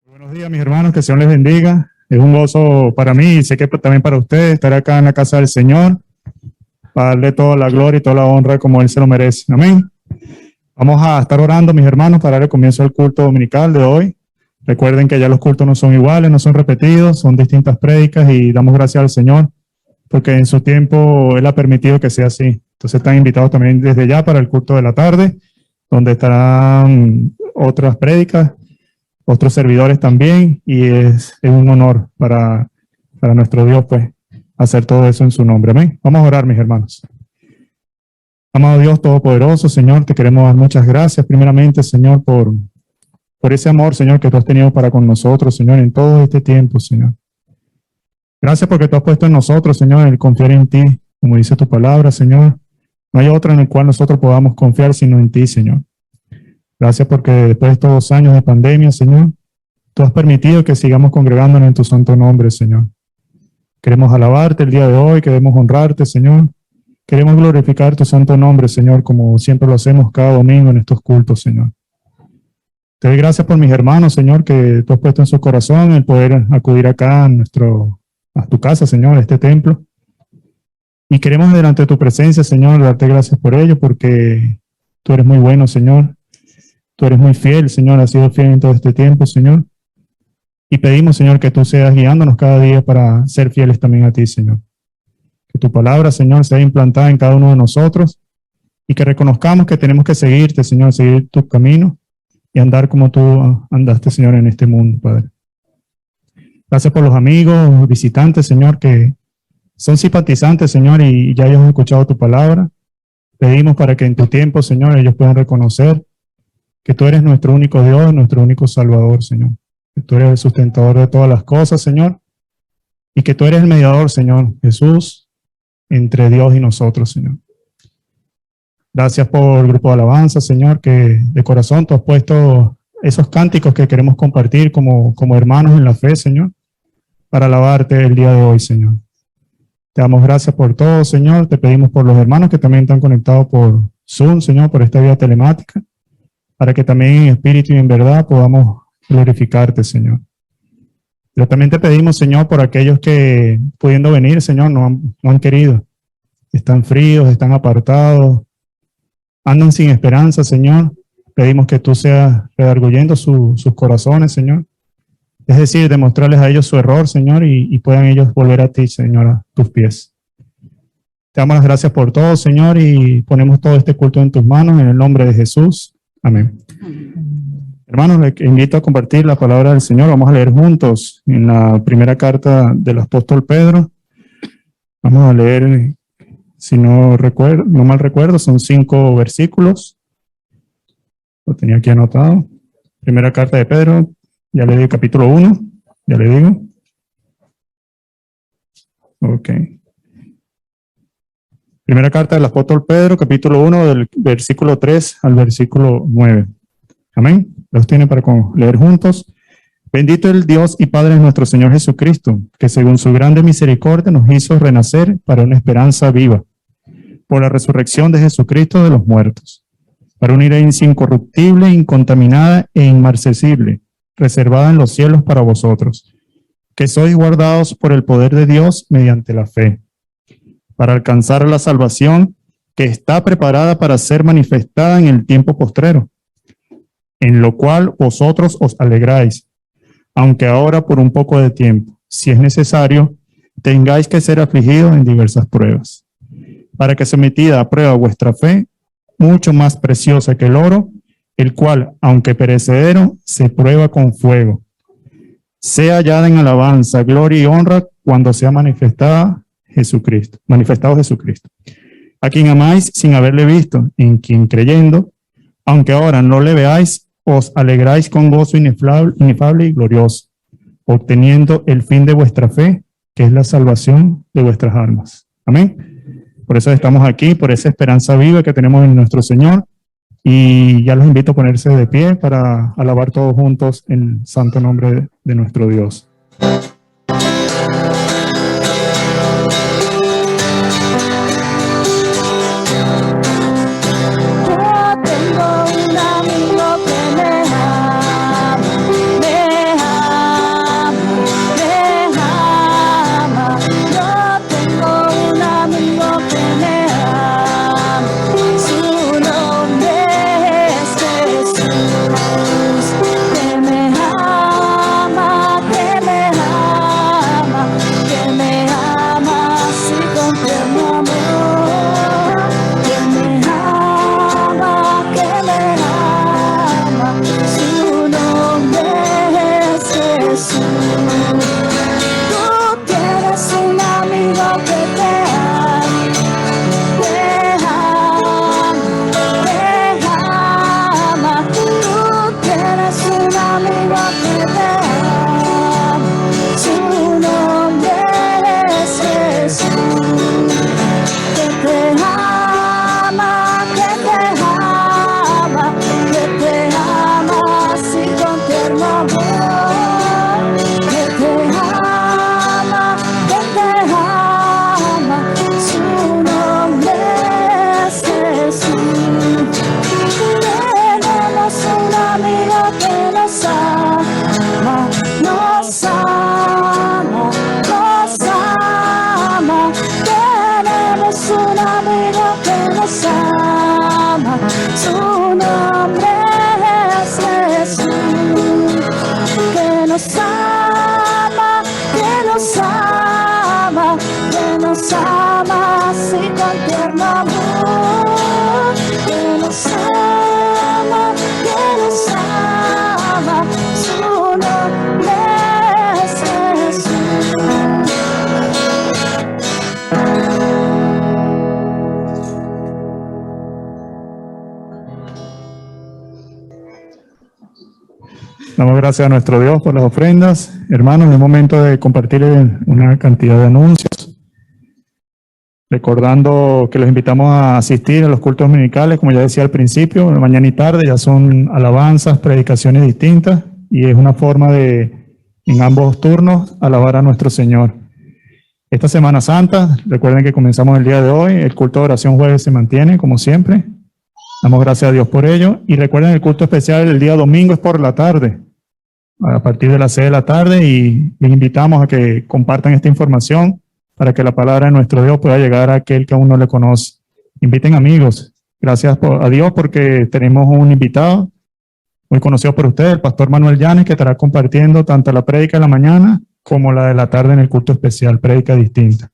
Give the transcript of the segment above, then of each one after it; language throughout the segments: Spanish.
Buenos días, mis hermanos, que el Señor les bendiga. Es un gozo para mí y sé que también para ustedes estar acá en la casa del Señor, para darle toda la gloria y toda la honra como Él se lo merece. Amén. Vamos a estar orando, mis hermanos, para darle comienzo al culto dominical de hoy. Recuerden que ya los cultos no son iguales, no son repetidos, son distintas prédicas y damos gracias al Señor porque en su tiempo Él ha permitido que sea así. Entonces están invitados también desde ya para el culto de la tarde, donde estarán otras prédicas, otros servidores también, y es un honor para nuestro Dios, pues, hacer todo eso en su nombre. Amén. Vamos a orar, mis hermanos. Amado Dios Todopoderoso, Señor, te queremos dar muchas gracias, primeramente, Señor, por ese amor, Señor, que tú has tenido para con nosotros, Señor, en todo este tiempo, Señor. Gracias porque tú has puesto en nosotros, Señor, el confiar en ti, como dice tu palabra, Señor. No hay otra en el cual nosotros podamos confiar sino en ti, Señor. Gracias porque después de estos 2 años de pandemia, Señor, tú has permitido que sigamos congregándonos en tu santo nombre, Señor. Queremos alabarte el día de hoy, queremos honrarte, Señor. Queremos glorificar tu santo nombre, Señor, como siempre lo hacemos cada domingo en estos cultos, Señor. Te doy gracias por mis hermanos, Señor, que tú has puesto en su corazón el poder acudir acá a tu casa, Señor, a este templo. Y queremos delante de tu presencia, Señor, darte gracias por ello, porque tú eres muy bueno, Señor. Tú eres muy fiel, Señor, has sido fiel en todo este tiempo, Señor. Y pedimos, Señor, que tú seas guiándonos cada día para ser fieles también a ti, Señor. Que tu palabra, Señor, sea implantada en cada uno de nosotros y que reconozcamos que tenemos que seguirte, Señor, seguir tu camino y andar como tú andaste, Señor, en este mundo, Padre. Gracias por los amigos, visitantes, Señor, que son simpatizantes, Señor, y ya ellos han escuchado tu palabra. Pedimos para que en tu tiempo, Señor, ellos puedan reconocer que tú eres nuestro único Dios, nuestro único Salvador, Señor. Que tú eres el sustentador de todas las cosas, Señor. Y que tú eres el mediador, Señor Jesús, entre Dios y nosotros, Señor. Gracias por el grupo de alabanza, Señor, que de corazón tú has puesto esos cánticos que queremos compartir como hermanos en la fe, Señor, para alabarte el día de hoy, Señor. Te damos gracias por todo, Señor. Te pedimos por los hermanos que también están conectados por Zoom, Señor, por esta vía telemática, para que también en espíritu y en verdad podamos glorificarte, Señor. Pero también te pedimos, Señor, por aquellos que, pudiendo venir, Señor, no han querido. Están fríos, están apartados, andan sin esperanza, Señor. Pedimos que tú seas redarguyendo sus corazones, Señor. Es decir, demostrarles a ellos su error, Señor, y puedan ellos volver a ti, Señor, a tus pies. Te damos las gracias por todo, Señor, y ponemos todo este culto en tus manos, en el nombre de Jesús. Amén. Hermanos, les invito a compartir la palabra del Señor. Vamos a leer juntos en la primera carta del apóstol Pedro. Vamos a leer, si no mal recuerdo, son 5 versículos. Lo tenía aquí anotado. Primera carta de Pedro, ya le digo capítulo 1, ya le digo. Ok. Primera carta del apóstol Pedro, capítulo 1, del versículo 3 al versículo 9. Amén. Los tiene para leer juntos. Bendito el Dios y Padre de nuestro Señor Jesucristo, que según su grande misericordia nos hizo renacer para una esperanza viva, por la resurrección de Jesucristo de los muertos, para una herencia incorruptible, incontaminada e inmarcesible, reservada en los cielos para vosotros, que sois guardados por el poder de Dios mediante la fe, para alcanzar la salvación que está preparada para ser manifestada en el tiempo postrero, en lo cual vosotros os alegráis, aunque ahora por un poco de tiempo, si es necesario, tengáis que ser afligidos en diversas pruebas, para que sometida a prueba vuestra fe, mucho más preciosa que el oro, el cual, aunque perecedero, se prueba con fuego, sea hallada en alabanza, gloria y honra cuando sea manifestado Jesucristo, a quien amáis sin haberle visto, en quien creyendo, aunque ahora no le veáis, os alegráis con gozo inefable y glorioso, obteniendo el fin de vuestra fe, que es la salvación de vuestras almas. Amén. Por eso estamos aquí, por esa esperanza viva que tenemos en nuestro Señor, y ya los invito a ponerse de pie para alabar todos juntos en el santo nombre de nuestro Dios. Yo tengo un amigo que me ama, Damos gracias a nuestro Dios por las ofrendas. Hermanos, es momento de compartir una cantidad de anuncios. Recordando que los invitamos a asistir a los cultos dominicales, como ya decía al principio, mañana y tarde, ya son alabanzas, predicaciones distintas, y es una forma de, en ambos turnos, alabar a nuestro Señor. Esta Semana Santa, recuerden que comenzamos el día de hoy, el culto de oración jueves se mantiene, como siempre. Damos gracias a Dios por ello. Y recuerden, el culto especial el día domingo es por la tarde, a partir de las 6 de la tarde, y les invitamos a que compartan esta información para que la palabra de nuestro Dios pueda llegar a aquel que aún no le conoce. Inviten amigos. Gracias a Dios porque tenemos un invitado muy conocido por ustedes, el pastor Manuel Llanes, que estará compartiendo tanto la prédica de la mañana como la de la tarde en el culto especial, prédica distinta.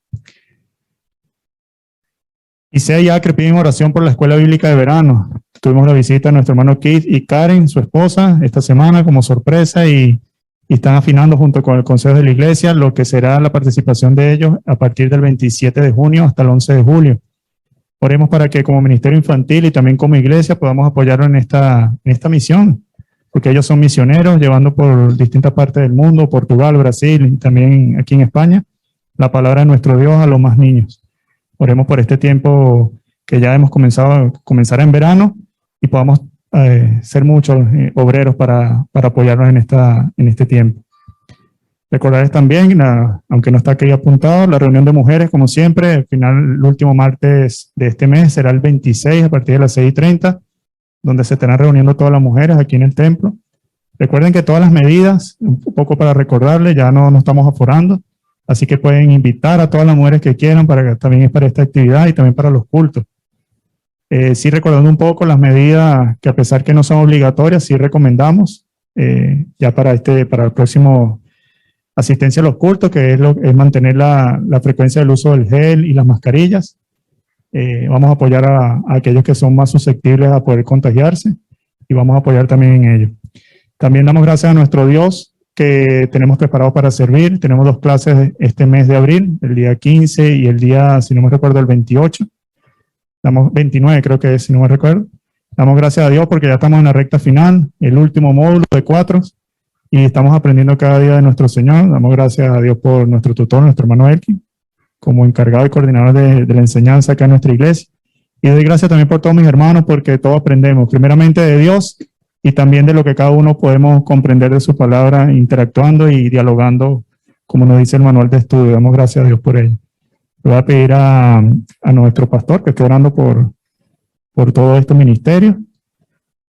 Y Sea y Acre piden oración por la escuela bíblica de verano. Tuvimos la visita de nuestro hermano Keith y Karen, su esposa, esta semana como sorpresa, y están afinando junto con el Consejo de la Iglesia lo que será la participación de ellos a partir del 27 de junio hasta el 11 de julio. Oremos para que como Ministerio Infantil y también como Iglesia podamos apoyarlo en esta misión, porque ellos son misioneros llevando por distintas partes del mundo, Portugal, Brasil y también aquí en España, la palabra de nuestro Dios a los más niños. Oremos por este tiempo que ya hemos comenzará en verano y podamos ser muchos obreros para apoyarnos en este tiempo. Recordarles también, aunque no está aquí apuntado, la reunión de mujeres, como siempre, al final, el último martes de este mes será el 26 a partir de las 6:30, donde se estarán reuniendo todas las mujeres aquí en el templo. Recuerden que todas las medidas, un poco para recordarles, ya no estamos aforando, así que pueden invitar a todas las mujeres que quieran, también es para esta actividad y también para los cultos. Sí, recordando un poco las medidas que, a pesar que no son obligatorias, sí recomendamos ya para el próximo asistencia a los cultos, que es mantener la frecuencia del uso del gel y las mascarillas. Vamos a apoyar a aquellos que son más susceptibles a poder contagiarse y vamos a apoyar también en ello. También damos gracias a nuestro Dios que tenemos preparados para servir. Tenemos 2 clases este mes de abril, el día 15 y el día, si no me recuerdo, el 28. Damos 29, creo que es, si no me recuerdo. Damos gracias a Dios porque ya estamos en la recta final, el último módulo de 4, y estamos aprendiendo cada día de nuestro Señor. Damos gracias a Dios por nuestro tutor, nuestro hermano Elkin, como encargado y coordinador de la enseñanza acá en nuestra iglesia. Y doy gracias también por todos mis hermanos porque todos aprendemos, primeramente de Dios y también de lo que cada uno podemos comprender de su palabra, interactuando y dialogando, como nos dice el manual de estudio. Damos gracias a Dios por ello. Le voy a pedir a nuestro pastor que esté orando por todo este ministerio,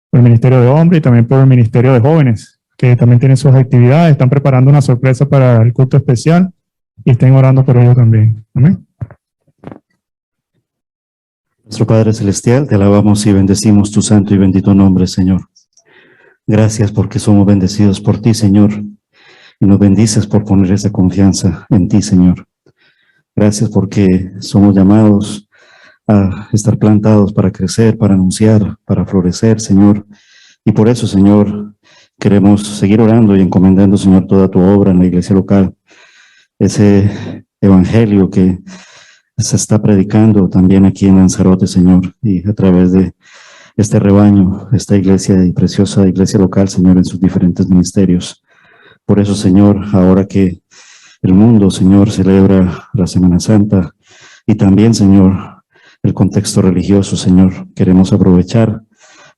por el ministerio de hombres y también por el ministerio de jóvenes, que también tienen sus actividades, están preparando una sorpresa para el culto especial y estén orando por ello también. Amén. Nuestro Padre Celestial, te alabamos y bendecimos tu santo y bendito nombre, Señor. Gracias porque somos bendecidos por ti, Señor, y nos bendices por poner esa confianza en ti, Señor. Gracias porque somos llamados a estar plantados para crecer, para anunciar, para florecer, Señor. Y por eso, Señor, queremos seguir orando y encomendando, Señor, toda tu obra en la iglesia local. Ese evangelio que se está predicando también aquí en Lanzarote, Señor, y a través de este rebaño, esta iglesia y preciosa iglesia local, Señor, en sus diferentes ministerios. Por eso, Señor, ahora que el mundo, Señor, celebra la Semana Santa y también, Señor, el contexto religioso, Señor, queremos aprovechar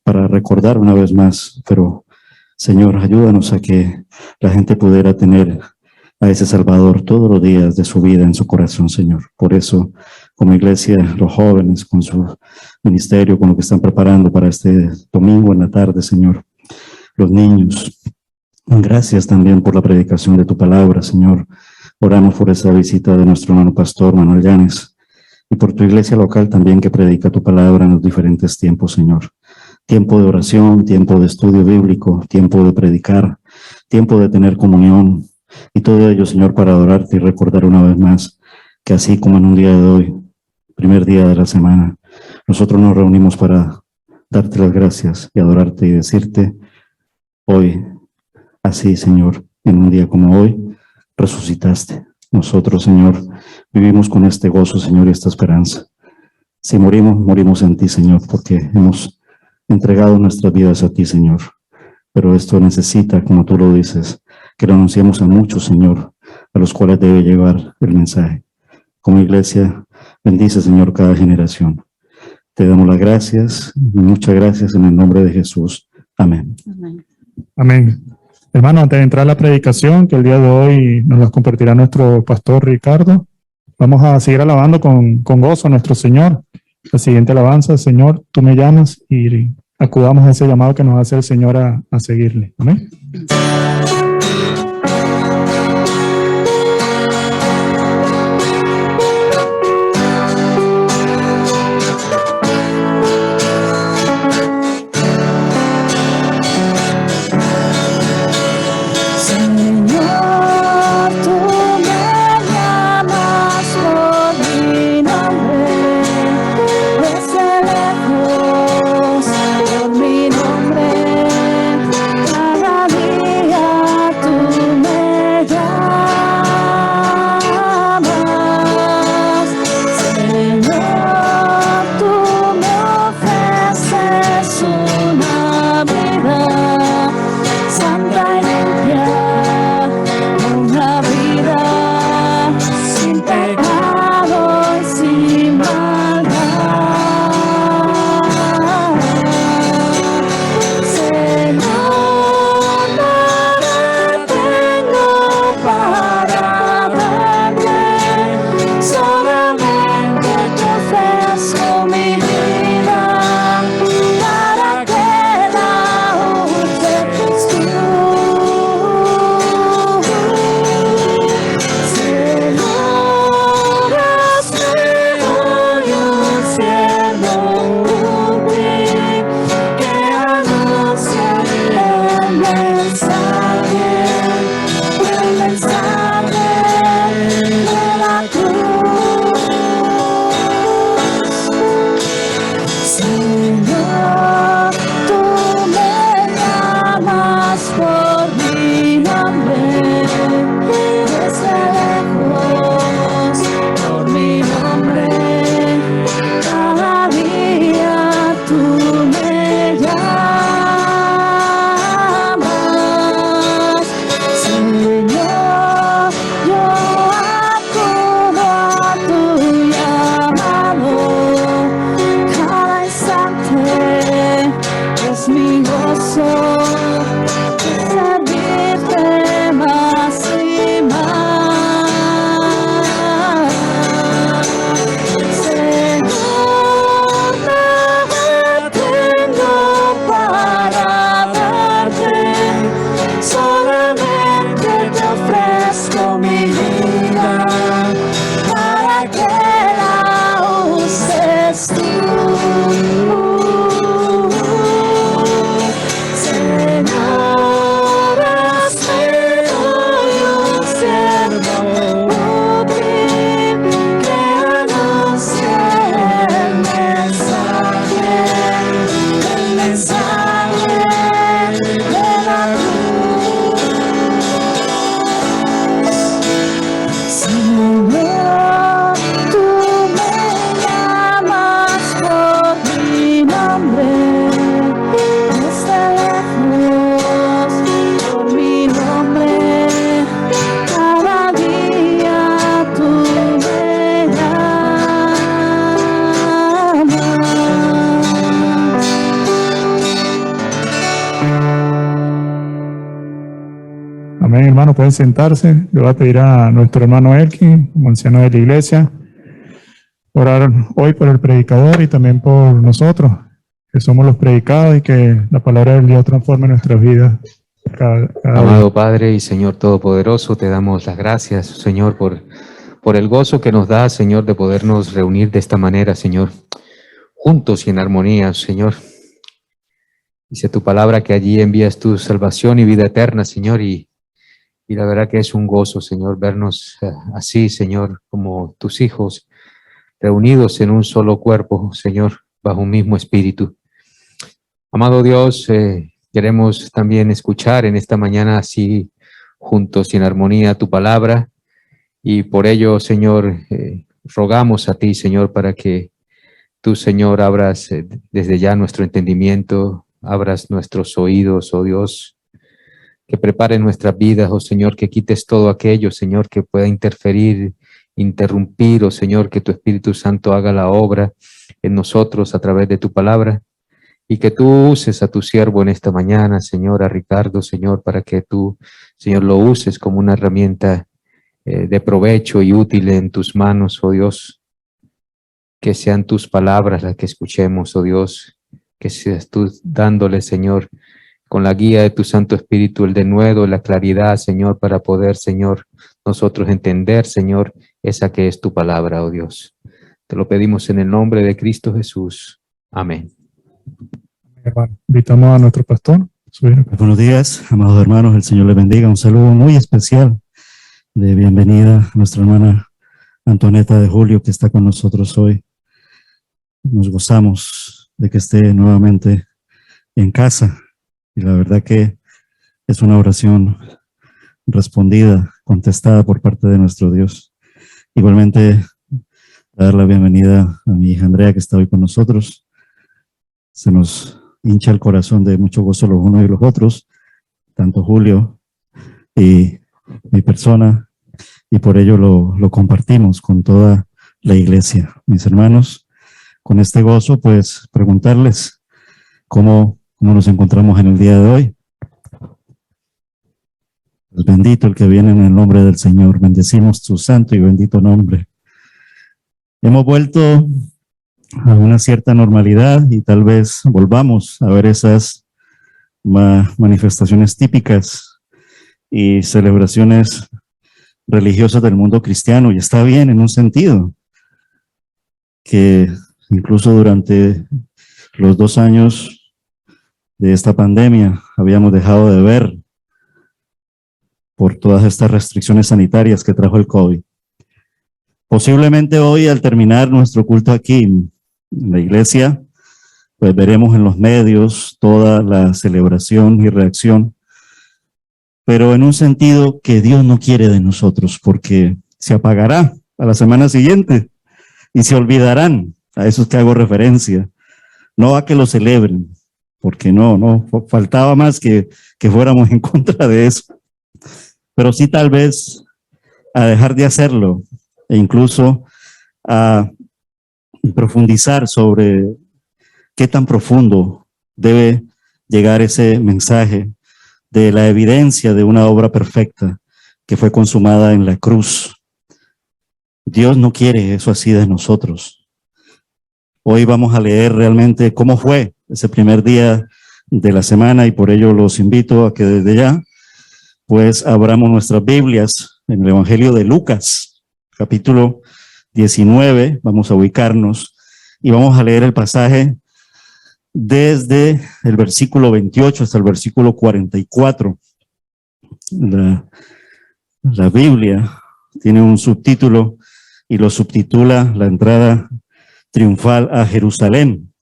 para recordar una vez más, pero, Señor, ayúdanos a que la gente pudiera tener a ese Salvador todos los días de su vida en su corazón, Señor. Por eso, como iglesia, los jóvenes con su ministerio, con lo que están preparando para este domingo en la tarde, Señor, los niños, gracias también por la predicación de tu palabra, Señor. Oramos por esa visita de nuestro hermano pastor Manuel Llanes y por tu iglesia local también que predica tu palabra en los diferentes tiempos, Señor. Tiempo de oración, tiempo de estudio bíblico, tiempo de predicar, tiempo de tener comunión y todo ello, Señor, para adorarte y recordar una vez más que así como en un día de hoy, primer día de la semana, nosotros nos reunimos para darte las gracias y adorarte y decirte hoy, así, Señor, en un día como hoy, resucitaste. Nosotros, Señor, vivimos con este gozo, Señor, y esta esperanza. Si morimos, morimos en ti, Señor, porque hemos entregado nuestras vidas a ti, Señor. pero esto necesita, como tú lo dices, que lo anunciemos a muchos, Señor, a los cuales debe llevar el mensaje. Como iglesia, bendice, Señor, cada generación. Te damos las gracias, muchas gracias en el nombre de Jesús. Amén. Amén. Amén. Hermano, antes de entrar a la predicación, que el día de hoy nos la compartirá nuestro pastor Ricardo, vamos a seguir alabando con gozo a nuestro Señor. La siguiente alabanza: Señor, tú me llamas, y acudamos a ese llamado que nos hace el Señor a seguirle. Amén. Señor, tú me llamas por mi nombre, desde lejos por mi nombre, cada día tú me llamas. Señor, tú me ofreces una vida santa y limpia, una vida sin pecado y sin maldad. Señor, nada tengo para darte, solamente te ofrezco mi vida para que la uses tú. Señor, hazme hoy un siervo útil que anuncie el mensaje de la cruz. Señor, tú me llamas por mi nombre, desde lejos por mi nombre, cada día tú me llamas. Señor, yo acudo a tu llamado, cada instante es mi gozo servirte más y más. Señor, nada tengo para darte, solamente te ofrezco mi vida para que la uses tú. Señor, hazme hoy un siervo útil que anuncie el mensaje de la cruz. Señor, tú me llamas por mi nombre, desde lejos por mi nombre, cada día tú me llamas. Amén, hermano, pueden sentarse. Le voy a pedir a nuestro hermano Elkin, como anciano de la iglesia, orar hoy por el predicador y también por nosotros, que somos los predicados, y que la palabra del Dios transforme nuestras vidas cada día. Amado Padre y Señor Todopoderoso, te damos las gracias, Señor, por el gozo que nos da, Señor, de podernos reunir de esta manera, Señor, juntos y en armonía, Señor. Dice tu palabra que allí envías tu salvación y vida eterna, Señor, y la verdad que es un gozo, Señor, vernos así, Señor, como tus hijos, reunidos en un solo cuerpo, Señor, bajo un mismo espíritu. Amado Dios, queremos también escuchar en esta mañana así, juntos y en armonía, tu palabra, y por ello, Señor, rogamos a ti, Señor, para que tú, Señor, abras desde ya nuestro entendimiento, abras nuestros oídos, oh Dios, que prepares nuestras vidas, oh Señor, que quites todo aquello, Señor, que pueda interferir, interrumpir, oh Señor, que tu Espíritu Santo haga la obra en nosotros a través de tu palabra, y que tú uses a tu siervo en esta mañana, Señor, a Ricardo, Señor, para que tú, Señor, lo uses como una herramienta de provecho y útil en tus manos, oh Dios. Que sean tus palabras las que escuchemos, oh Dios, que seas tú dándole, Señor, con la guía de tu Santo Espíritu, el denuedo, la claridad, Señor, para poder, Señor, nosotros entender, Señor, esa que es tu palabra, oh Dios. Te lo pedimos en el nombre de Cristo Jesús. Amén. Hermano, invitamos a nuestro pastor. Buenos días, amados hermanos, el Señor les bendiga. Un saludo muy especial de bienvenida a nuestra hermana Antoneta de Julio, que está con nosotros hoy. Nos gozamos de que esté nuevamente en casa, y la verdad que es una oración respondida, contestada por parte de nuestro Dios. Igualmente, dar la bienvenida a mi hija Andrea, que está hoy con nosotros. Se nos hincha el corazón de mucho gozo los unos y los otros, tanto Julio y mi persona, y por ello lo compartimos con toda la iglesia. Mis hermanos, con este gozo, pues preguntarles cómo nos encontramos en el día de hoy. Pues bendito el que viene en el nombre del Señor. Bendecimos tu santo y bendito nombre. Hemos vuelto a una cierta normalidad y tal vez volvamos a ver esas manifestaciones típicas y celebraciones religiosas del mundo cristiano, y está bien en un sentido, que incluso durante los 2 años de esta pandemia habíamos dejado de ver por todas estas restricciones sanitarias que trajo el COVID. Posiblemente hoy, al terminar nuestro culto aquí en la iglesia, pues veremos en los medios toda la celebración y reacción, pero en un sentido que Dios no quiere de nosotros, porque se apagará a la semana siguiente y se olvidarán. A eso es que hago referencia, no a que lo celebren, porque no, faltaba más que fuéramos en contra de eso, pero sí tal vez a dejar de hacerlo, e incluso a profundizar sobre qué tan profundo debe llegar ese mensaje de la evidencia de una obra perfecta que fue consumada en la cruz. Dios no quiere eso así de nosotros. Hoy vamos a leer realmente cómo fue ese primer día de la semana, y por ello los invito a que desde ya pues abramos nuestras Biblias en el Evangelio de Lucas, capítulo 19, vamos a ubicarnos y vamos a leer el pasaje desde el versículo 28 hasta el versículo 44. La Biblia tiene un subtítulo y lo subtitula La entrada triunfal a Jerusalén.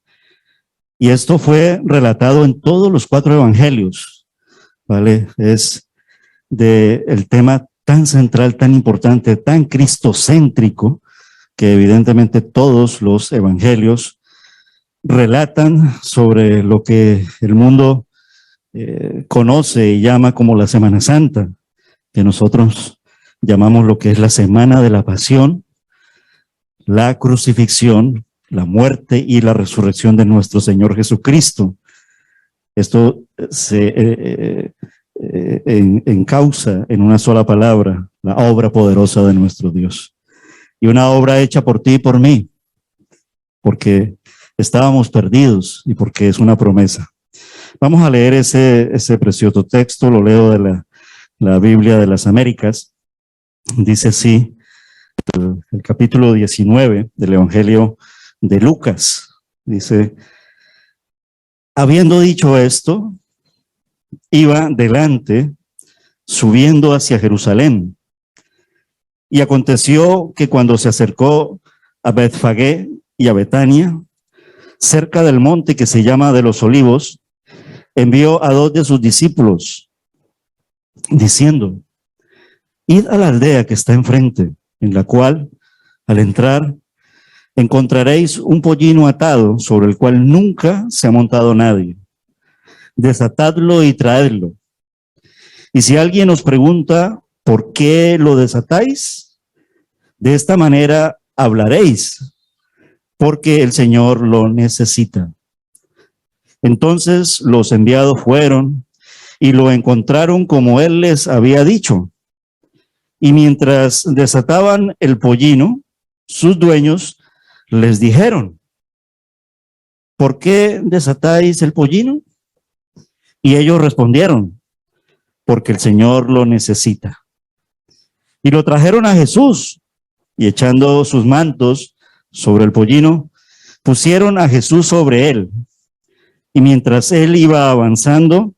Y esto fue relatado en todos los 4 evangelios, ¿vale? Es el tema tan central, tan importante, tan cristocéntrico, que evidentemente todos los evangelios relatan sobre lo que el mundo conoce y llama como la Semana Santa, que nosotros llamamos lo que es la Semana de la Pasión, la crucifixión, la muerte y la resurrección de nuestro Señor Jesucristo. Esto se encausa en una sola palabra, la obra poderosa de nuestro Dios. Y una obra hecha por ti y por mí, porque estábamos perdidos y porque es una promesa. Vamos a leer ese precioso texto, lo leo de la Biblia de las Américas. Dice así, el capítulo 19 del Evangelio de Lucas. Dice: habiendo dicho esto, iba delante, subiendo hacia Jerusalén. Y aconteció que cuando se acercó a Betfagé y a Betania, cerca del monte que se llama de los Olivos, envió a 2 de sus discípulos, diciendo: id a la aldea que está enfrente, en la cual, al entrar, encontraréis un pollino atado sobre el cual nunca se ha montado nadie. desatadlo y traedlo. Y si alguien os pregunta, ¿por qué lo desatáis? De esta manera hablaréis, porque el Señor lo necesita. Entonces los enviados fueron y lo encontraron como él les había dicho. Y mientras desataban el pollino, sus dueños les dijeron, ¿por qué desatáis el pollino? Y ellos respondieron, porque el Señor lo necesita. Y lo trajeron a Jesús, y echando sus mantos sobre el pollino, pusieron a Jesús sobre él. Y mientras él iba avanzando,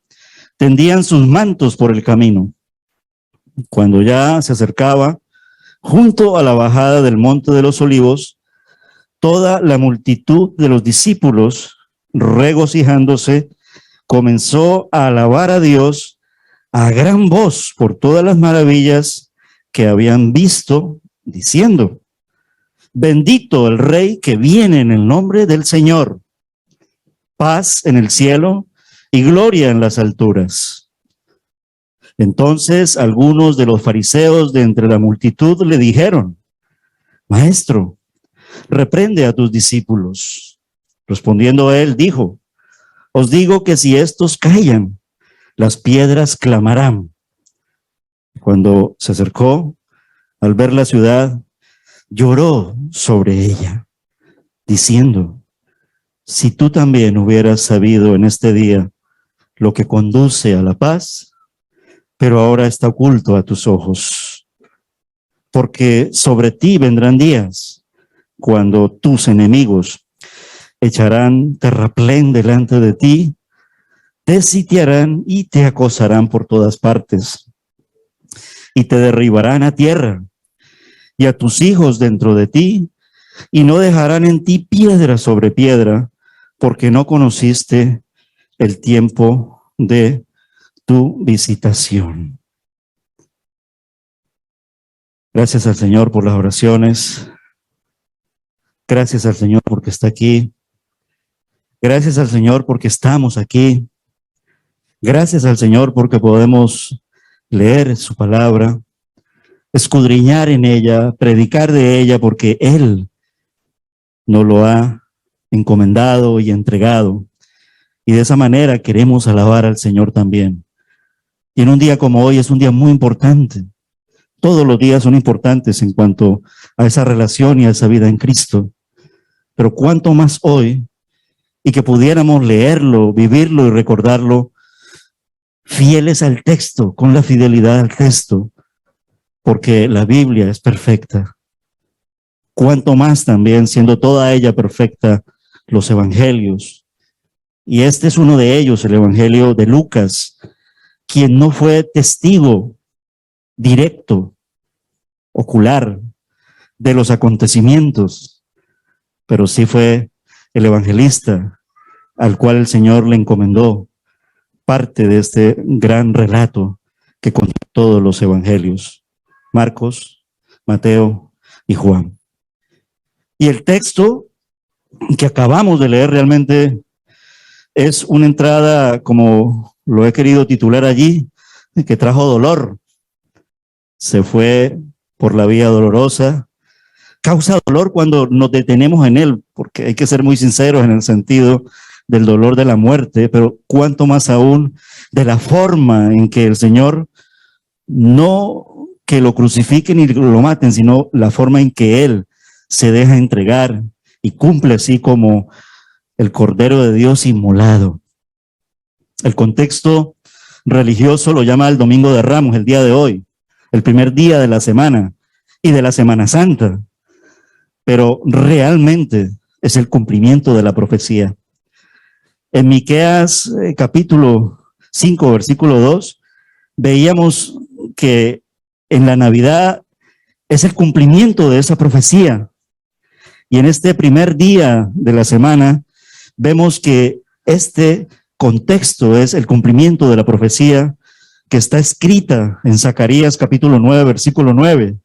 tendían sus mantos por el camino. Cuando ya se acercaba, junto a la bajada del Monte de los Olivos, toda la multitud de los discípulos, regocijándose, comenzó a alabar a Dios a gran voz por todas las maravillas que habían visto, diciendo, bendito el Rey que viene en el nombre del Señor, paz en el cielo y gloria en las alturas. Entonces algunos de los fariseos de entre la multitud le dijeron, Maestro, reprende a tus discípulos. Respondiendo él, dijo, os digo que si estos callan, las piedras clamarán. Cuando se acercó, al ver la ciudad, lloró sobre ella, diciendo, si tú también hubieras sabido en este día lo que conduce a la paz, pero ahora está oculto a tus ojos, porque sobre ti vendrán días cuando tus enemigos echarán terraplén delante de ti, te sitiarán y te acosarán por todas partes, y te derribarán a tierra, y a tus hijos dentro de ti, y no dejarán en ti piedra sobre piedra, porque no conociste el tiempo de tu visitación. Gracias al Señor por las oraciones. Gracias al Señor porque está aquí. Gracias al Señor porque estamos aquí. Gracias al Señor porque podemos leer su palabra, escudriñar en ella, predicar de ella, porque Él nos lo ha encomendado y entregado. Y de esa manera queremos alabar al Señor también. Y en un día como hoy es un día muy importante. Todos los días son importantes en cuanto a esa relación y a esa vida en Cristo. Pero cuánto más hoy, y que pudiéramos leerlo, vivirlo y recordarlo, fieles al texto, con la fidelidad al texto, porque la Biblia es perfecta. Cuánto más también, siendo toda ella perfecta, los evangelios. Y este es uno de ellos, el evangelio de Lucas, quien no fue testigo directo, ocular, de los acontecimientos, pero sí fue el evangelista al cual el Señor le encomendó parte de este gran relato que contó todos los evangelios, Marcos, Mateo y Juan. Y el texto que acabamos de leer realmente es una entrada, como lo he querido titular allí, que trajo dolor. Se fue por la vía dolorosa. Causa dolor cuando nos detenemos en él, porque hay que ser muy sinceros en el sentido del dolor de la muerte, pero cuánto más aún de la forma en que el Señor, no que lo crucifiquen y lo maten, sino la forma en que Él se deja entregar y cumple así como el Cordero de Dios inmolado. El contexto religioso lo llama el Domingo de Ramos, el día de hoy, el primer día de la semana y de la Semana Santa, pero realmente es el cumplimiento de la profecía. En Miqueas capítulo 5, versículo 2, veíamos que en la Navidad es el cumplimiento de esa profecía. Y en este primer día de la semana vemos que este contexto es el cumplimiento de la profecía que está escrita en Zacarías capítulo 9, versículo 9,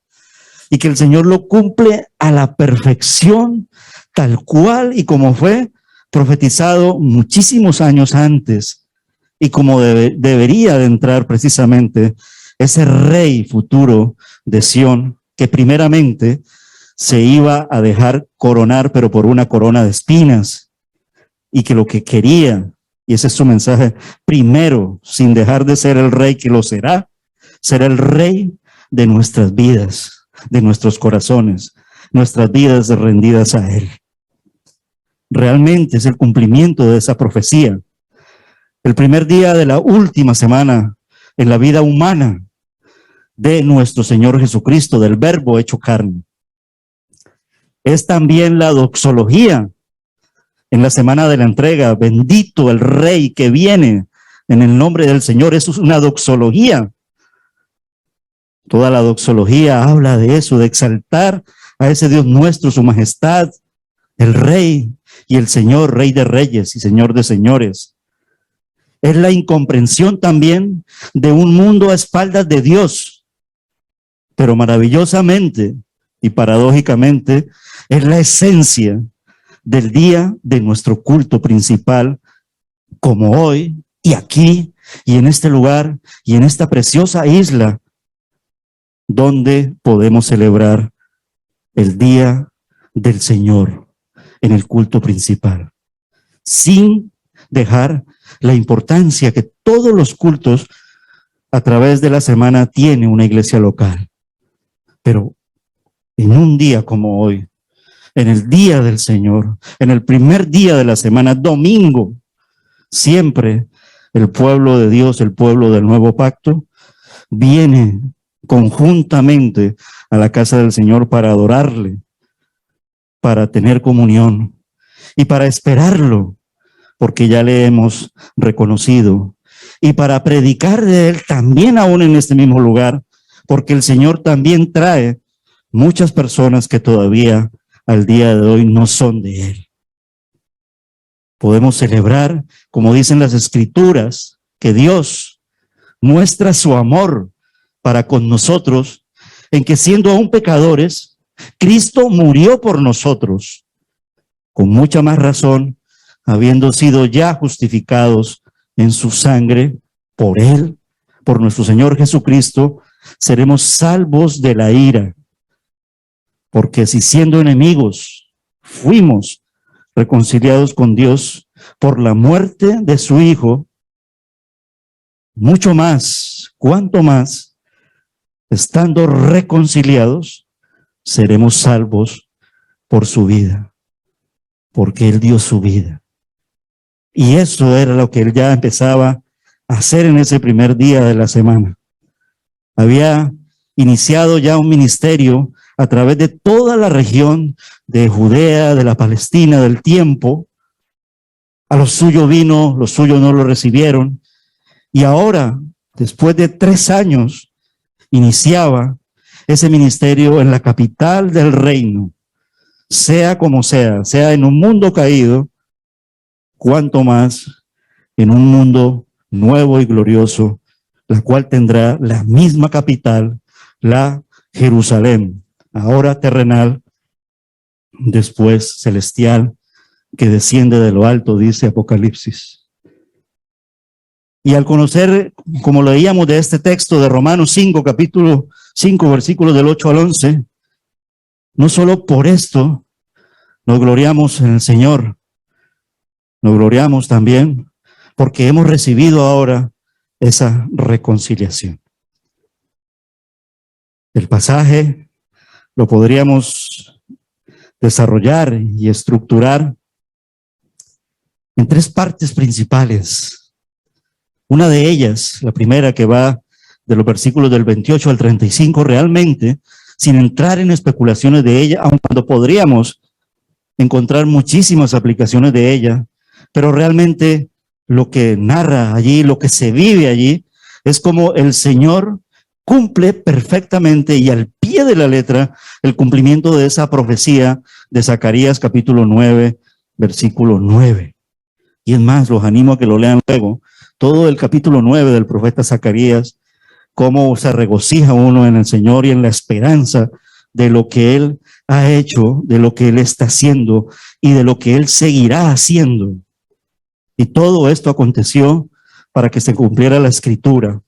y que el Señor lo cumple a la perfección, tal cual y como fue profetizado muchísimos años antes y como debería de entrar precisamente ese rey futuro de Sión, que primeramente se iba a dejar coronar, pero por una corona de espinas, y que lo que quería, y ese es su mensaje, primero, sin dejar de ser el rey que lo será el rey de nuestras vidas, de nuestros corazones, nuestras vidas rendidas a Él. Realmente es el cumplimiento de esa profecía. El primer día de la última semana en la vida humana de nuestro Señor Jesucristo, del Verbo hecho carne. Es también la doxología en la semana de la entrega. Bendito el Rey que viene en el nombre del Señor. Eso es una doxología. Toda la doxología habla de eso, de exaltar a ese Dios nuestro, su majestad, el Rey y el Señor, Rey de reyes y Señor de señores. Es la incomprensión también de un mundo a espaldas de Dios, pero maravillosamente y paradójicamente es la esencia del día de nuestro culto principal, como hoy y aquí y en este lugar y en esta preciosa isla, donde podemos celebrar el día del Señor en el culto principal, sin dejar la importancia que todos los cultos a través de la semana tiene una iglesia local. Pero en un día como hoy, en el día del Señor, en el primer día de la semana, domingo, siempre el pueblo de Dios, el pueblo del nuevo pacto, viene conjuntamente a la casa del Señor para adorarle, para tener comunión y para esperarlo, porque ya le hemos reconocido, y para predicar de Él también aún en este mismo lugar, porque el Señor también trae muchas personas que todavía al día de hoy no son de Él. Podemos celebrar, como dicen las Escrituras, que Dios muestra su amor para con nosotros, en que siendo aún pecadores, Cristo murió por nosotros, con mucha más razón, habiendo sido ya justificados en su sangre, por Él, por nuestro Señor Jesucristo, seremos salvos de la ira. Porque si siendo enemigos fuimos reconciliados con Dios por la muerte de su Hijo, mucho más, cuanto más, estando reconciliados, seremos salvos por su vida, porque Él dio su vida. Y eso era lo que Él ya empezaba a hacer en ese primer día de la semana. Había iniciado ya un ministerio a través de toda la región de Judea, de la Palestina, del tiempo. A los suyos vino, los suyos no lo recibieron. Y ahora, después de 3 años, iniciaba ese ministerio en la capital del reino. Sea como sea en un mundo caído, cuanto más en un mundo nuevo y glorioso, la cual tendrá la misma capital, la Jerusalén, ahora terrenal, después celestial, que desciende de lo alto, dice Apocalipsis. Y al conocer, como leíamos de este texto de Romanos 5, capítulo 5, versículos del 8 al 11, no solo por esto nos gloriamos en el Señor, nos gloriamos también porque hemos recibido ahora esa reconciliación. El pasaje lo podríamos desarrollar y estructurar en 3 partes principales. Una de ellas, la primera, que va de los versículos del 28 al 35, realmente, sin entrar en especulaciones de ella, aun cuando podríamos encontrar muchísimas aplicaciones de ella, pero realmente lo que narra allí, lo que se vive allí, es como el Señor cumple perfectamente y al pie de la letra el cumplimiento de esa profecía de Zacarías capítulo 9, versículo 9. Y es más, los animo a que lo lean luego, todo el capítulo 9 del profeta Zacarías, cómo se regocija uno en el Señor y en la esperanza de lo que Él ha hecho, de lo que Él está haciendo y de lo que Él seguirá haciendo. Y todo esto aconteció para que se cumpliera la escritura.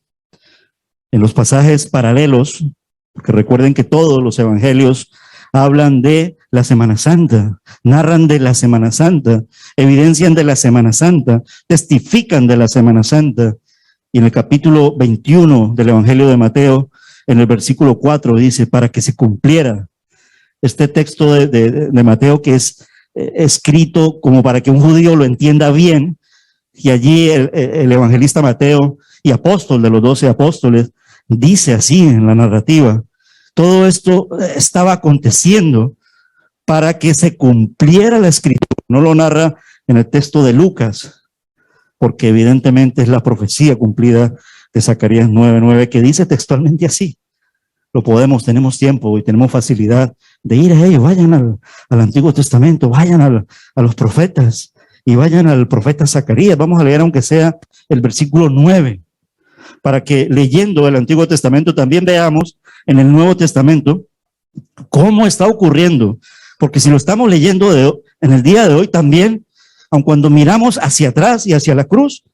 En los pasajes paralelos, porque recuerden que todos los evangelios hablan de la Semana Santa, narran de la Semana Santa, evidencian de la Semana Santa, testifican de la Semana Santa. Y en el capítulo 21 del Evangelio de Mateo, en el versículo 4 dice, para que se cumpliera este texto de Mateo, que es escrito como para que un judío lo entienda bien. Y allí el evangelista Mateo y apóstol de los 12 apóstoles dice así en la narrativa: todo esto estaba aconteciendo para que se cumpliera la escritura. No lo narra en el texto de Lucas, porque evidentemente es la profecía cumplida de Zacarías 9:9, que dice textualmente así. Lo podemos, tenemos tiempo y tenemos facilidad de ir a ellos. Vayan al Antiguo Testamento, vayan a los profetas y vayan al profeta Zacarías. Vamos a leer aunque sea el versículo 9, para que leyendo el Antiguo Testamento también veamos en el Nuevo Testamento cómo está ocurriendo. Porque si lo estamos leyendo en el día de hoy también, aun cuando miramos hacia atrás y hacia la cruz,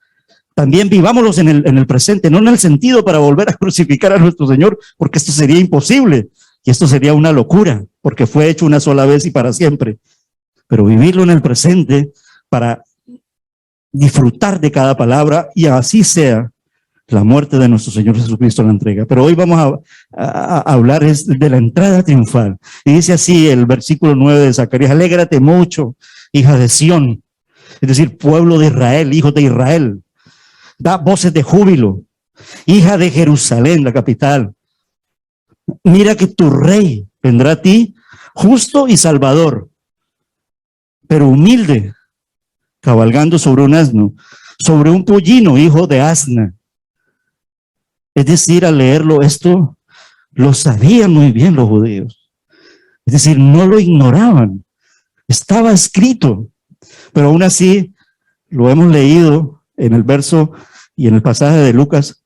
también vivámoslos en el presente, no en el sentido para volver a crucificar a nuestro Señor, porque esto sería imposible y esto sería una locura, porque fue hecho una sola vez y para siempre. Pero vivirlo en el presente para disfrutar de cada palabra, y así sea la muerte de nuestro Señor Jesucristo la entrega. Pero hoy vamos a hablar de la entrada triunfal. Y dice así el versículo 9 de Zacarías: alégrate mucho, hija de Sión, es decir, pueblo de Israel, hijos de Israel. Da voces de júbilo, hija de Jerusalén, la capital. Mira que tu rey vendrá a ti, justo y salvador, pero humilde, cabalgando sobre un asno, sobre un pollino, hijo de asna. Es decir, al leerlo esto, lo sabían muy bien los judíos. Es decir, no lo ignoraban. Estaba escrito, pero aún así lo hemos leído en el verso y en el pasaje de Lucas,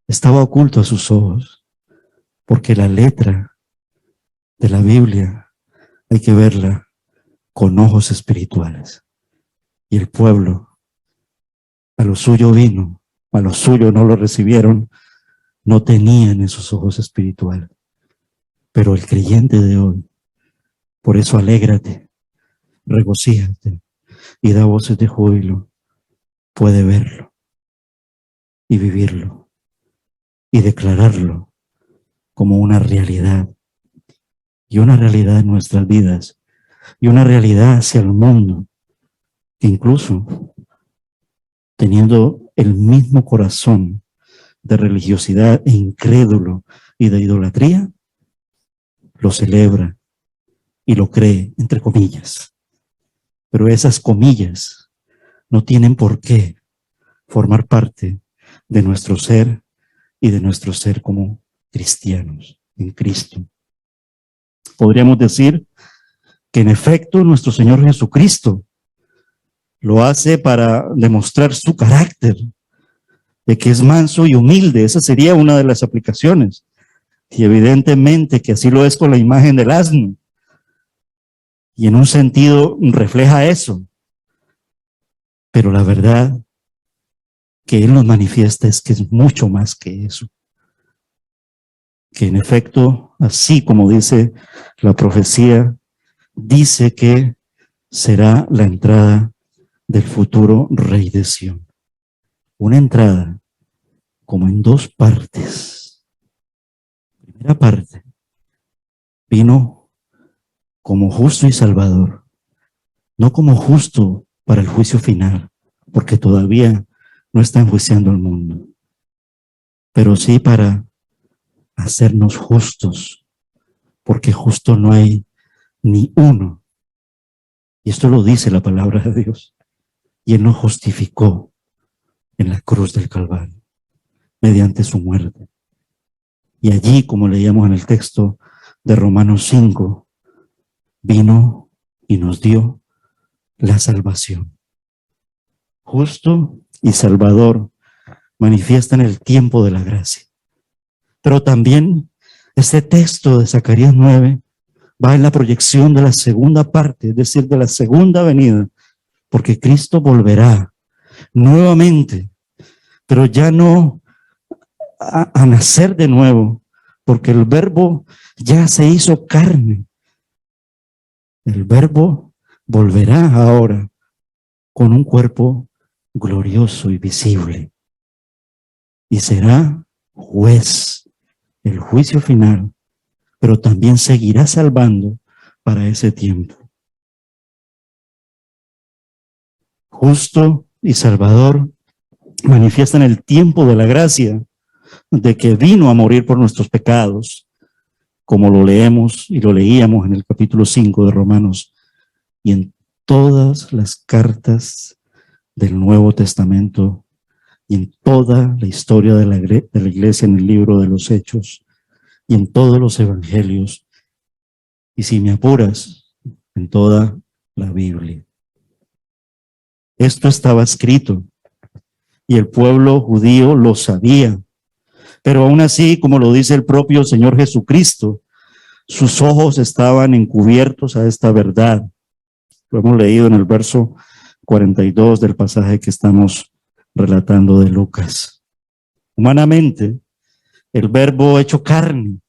estaba oculto a sus ojos, porque la letra de la Biblia hay que verla con ojos espirituales. Y el pueblo a lo suyo vino, a lo suyo no lo recibieron, no tenían esos ojos espirituales. Pero el creyente de hoy, por eso alégrate, regocíjate y da voces de júbilo, puede verlo y vivirlo y declararlo como una realidad, y una realidad en nuestras vidas, y una realidad hacia el mundo, que incluso teniendo el mismo corazón de religiosidad e incrédulo y de idolatría, lo celebra y lo cree, entre comillas. Pero esas comillas no tienen por qué formar parte de nuestro ser y de nuestro ser como cristianos en Cristo. Podríamos decir que en efecto nuestro Señor Jesucristo lo hace para demostrar su carácter, de que es manso y humilde. Esa sería una de las aplicaciones. Y evidentemente que así lo es con la imagen del asno. Y en un sentido refleja eso. Pero la verdad que Él nos manifiesta es que es mucho más que eso. Que en efecto, así como dice la profecía, dice que será la entrada del futuro rey de Sión. Una entrada como en dos partes. La primera parte vino como justo y salvador, no como justo para el juicio final, porque todavía no está enjuiciando al mundo, pero sí para hacernos justos, porque justo no hay ni uno. Y esto lo dice la palabra de Dios. Y Él nos justificó en la cruz del Calvario, mediante su muerte. Y allí, como leíamos en el texto de Romanos 5, vino y nos dio la salvación. Justo y salvador, manifiestan el tiempo de la gracia. Pero también este texto de Zacarías 9 va en la proyección de la segunda parte, es decir, de la segunda venida, porque Cristo volverá nuevamente pero ya no a nacer de nuevo, porque el Verbo ya se hizo carne. El Verbo volverá ahora con un cuerpo glorioso y visible, y será juez, el juicio final, pero también seguirá salvando para ese tiempo. Justo y Salvador manifiestan el tiempo de la gracia, de que vino a morir por nuestros pecados, como lo leemos y lo leíamos en el capítulo 5 de Romanos, y en todas las cartas del Nuevo Testamento, y en toda la historia de la iglesia en el libro de los Hechos, y en todos los evangelios, y si me apuras, en toda la Biblia. Esto estaba escrito, y el pueblo judío lo sabía, pero aún así, como lo dice el propio Señor Jesucristo, sus ojos estaban encubiertos a esta verdad. Lo hemos leído en el verso 42 del pasaje que estamos relatando de Lucas. Humanamente, el Verbo hecho carne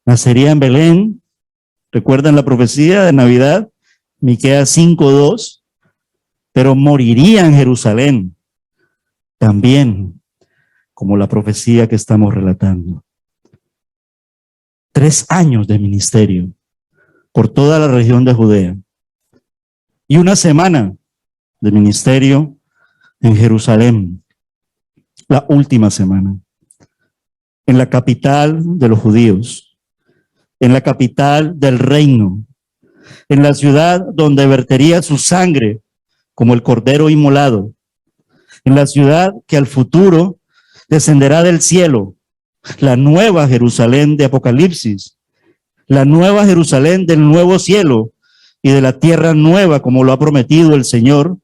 nacería en Belén. ¿Recuerdan la profecía de Navidad? Miqueas 5:2. Pero moriría en Jerusalén, también como la profecía que estamos relatando. 3 años de ministerio por toda la región de Judea y 1 semana de ministerio en Jerusalén, la última semana, en la capital de los judíos, en la capital del reino, en la ciudad donde vertería su sangre como el cordero inmolado, en la ciudad que al futuro descenderá del cielo, la nueva Jerusalén de Apocalipsis, la nueva Jerusalén del nuevo cielo y de la tierra nueva, como lo ha prometido el Señor,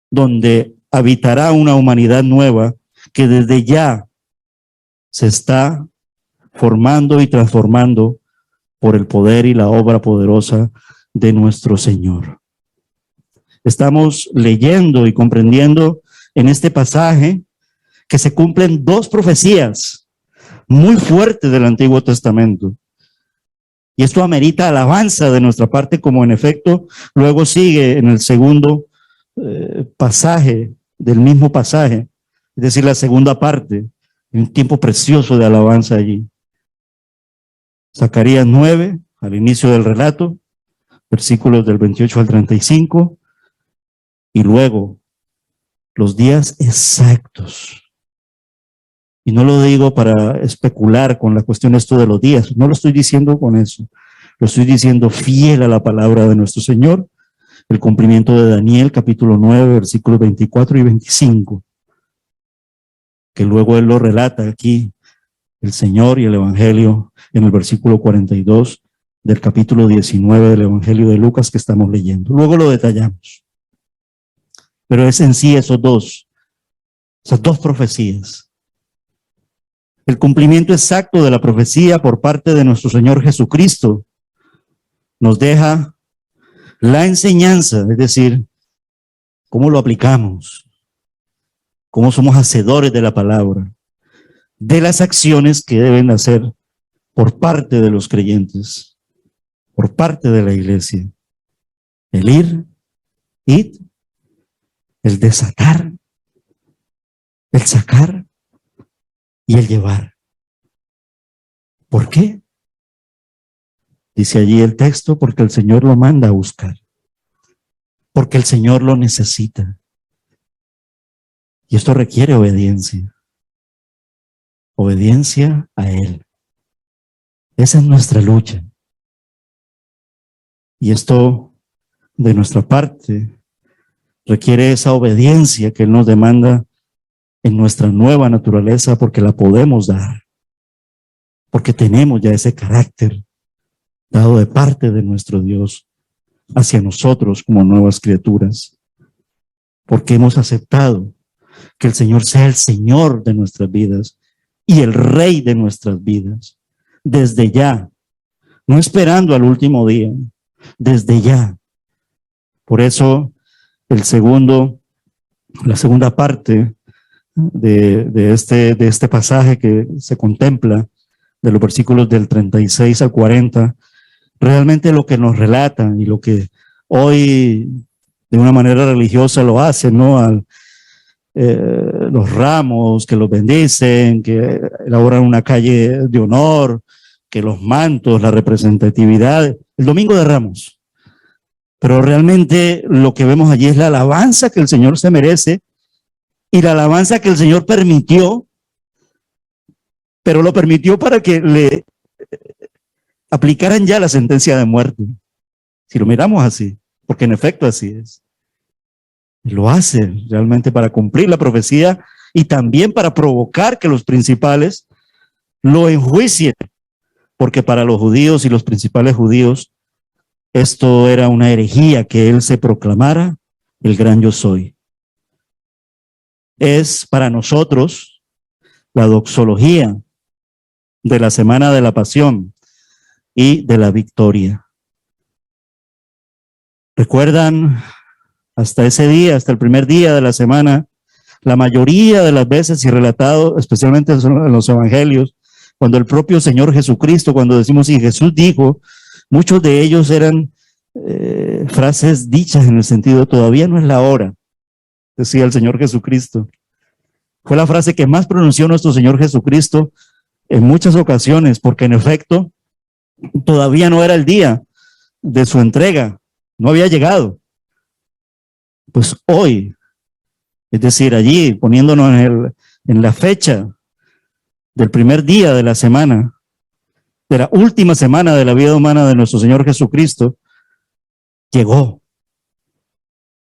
donde habitará una humanidad nueva que desde ya se está formando y transformando por el poder y la obra poderosa de nuestro Señor. Estamos leyendo y comprendiendo en este pasaje que se cumplen 2 profecías muy fuertes del Antiguo Testamento. Y esto amerita alabanza de nuestra parte, como en efecto luego sigue en el segundo pasaje del mismo pasaje, es decir, la segunda parte, un tiempo precioso de alabanza allí. Zacarías 9, al inicio del relato, versículos del 28 al 35, y luego los días exactos. Y no lo digo para especular con la cuestión esto de los días, no lo estoy diciendo con eso, lo estoy diciendo fiel a la palabra de nuestro Señor, el cumplimiento de Daniel capítulo 9, versículos 24 y 25, que luego él lo relata aquí, el Señor y el Evangelio, en el versículo 42 del capítulo 19 del Evangelio de Lucas que estamos leyendo. Luego lo detallamos. Pero es en sí esas dos profecías. El cumplimiento exacto de la profecía por parte de nuestro Señor Jesucristo nos deja la enseñanza, es decir, cómo lo aplicamos, cómo somos hacedores de la palabra, de las acciones que deben hacer por parte de los creyentes, por parte de la iglesia. El ir, el desatar, el sacar y el llevar. ¿Por qué? Dice allí el texto, porque el Señor lo manda a buscar, porque el Señor lo necesita. Y esto requiere obediencia. Obediencia a Él. Esa es nuestra lucha. Y esto de nuestra parte requiere esa obediencia que Él nos demanda en nuestra nueva naturaleza, porque la podemos dar, porque tenemos ya ese carácter dado de parte de nuestro Dios hacia nosotros como nuevas criaturas, porque hemos aceptado que el Señor sea el Señor de nuestras vidas y el Rey de nuestras vidas, desde ya, no esperando al último día, desde ya. Por eso la segunda parte de este pasaje que se contempla, de los versículos del 36 al 40, realmente lo que nos relatan y lo que hoy de una manera religiosa lo hacen, ¿no? Los ramos que los bendicen, que elaboran una calle de honor, que los mantos, la representatividad, el Domingo de Ramos. Pero realmente lo que vemos allí es la alabanza que el Señor se merece y la alabanza que el Señor permitió, pero lo permitió para que le aplicaran ya la sentencia de muerte. Si lo miramos así, porque en efecto así es. Lo hace realmente para cumplir la profecía y también para provocar que los principales lo enjuicien, porque para los judíos y los principales judíos esto era una herejía que él se proclamara el gran yo soy. Es para nosotros la doxología de la semana de la pasión y de la victoria. ¿Recuerdan? Hasta ese día, hasta el primer día de la semana, la mayoría de las veces y relatado, especialmente en los evangelios, cuando el propio Señor Jesucristo, cuando decimos y Jesús dijo, muchos de ellos eran frases dichas en el sentido, todavía no es la hora, decía el Señor Jesucristo. Fue la frase que más pronunció nuestro Señor Jesucristo en muchas ocasiones, porque en efecto, todavía no era el día de su entrega, no había llegado. Pues hoy, es decir, allí poniéndonos en la fecha del primer día de la semana, de la última semana de la vida humana de nuestro Señor Jesucristo, llegó.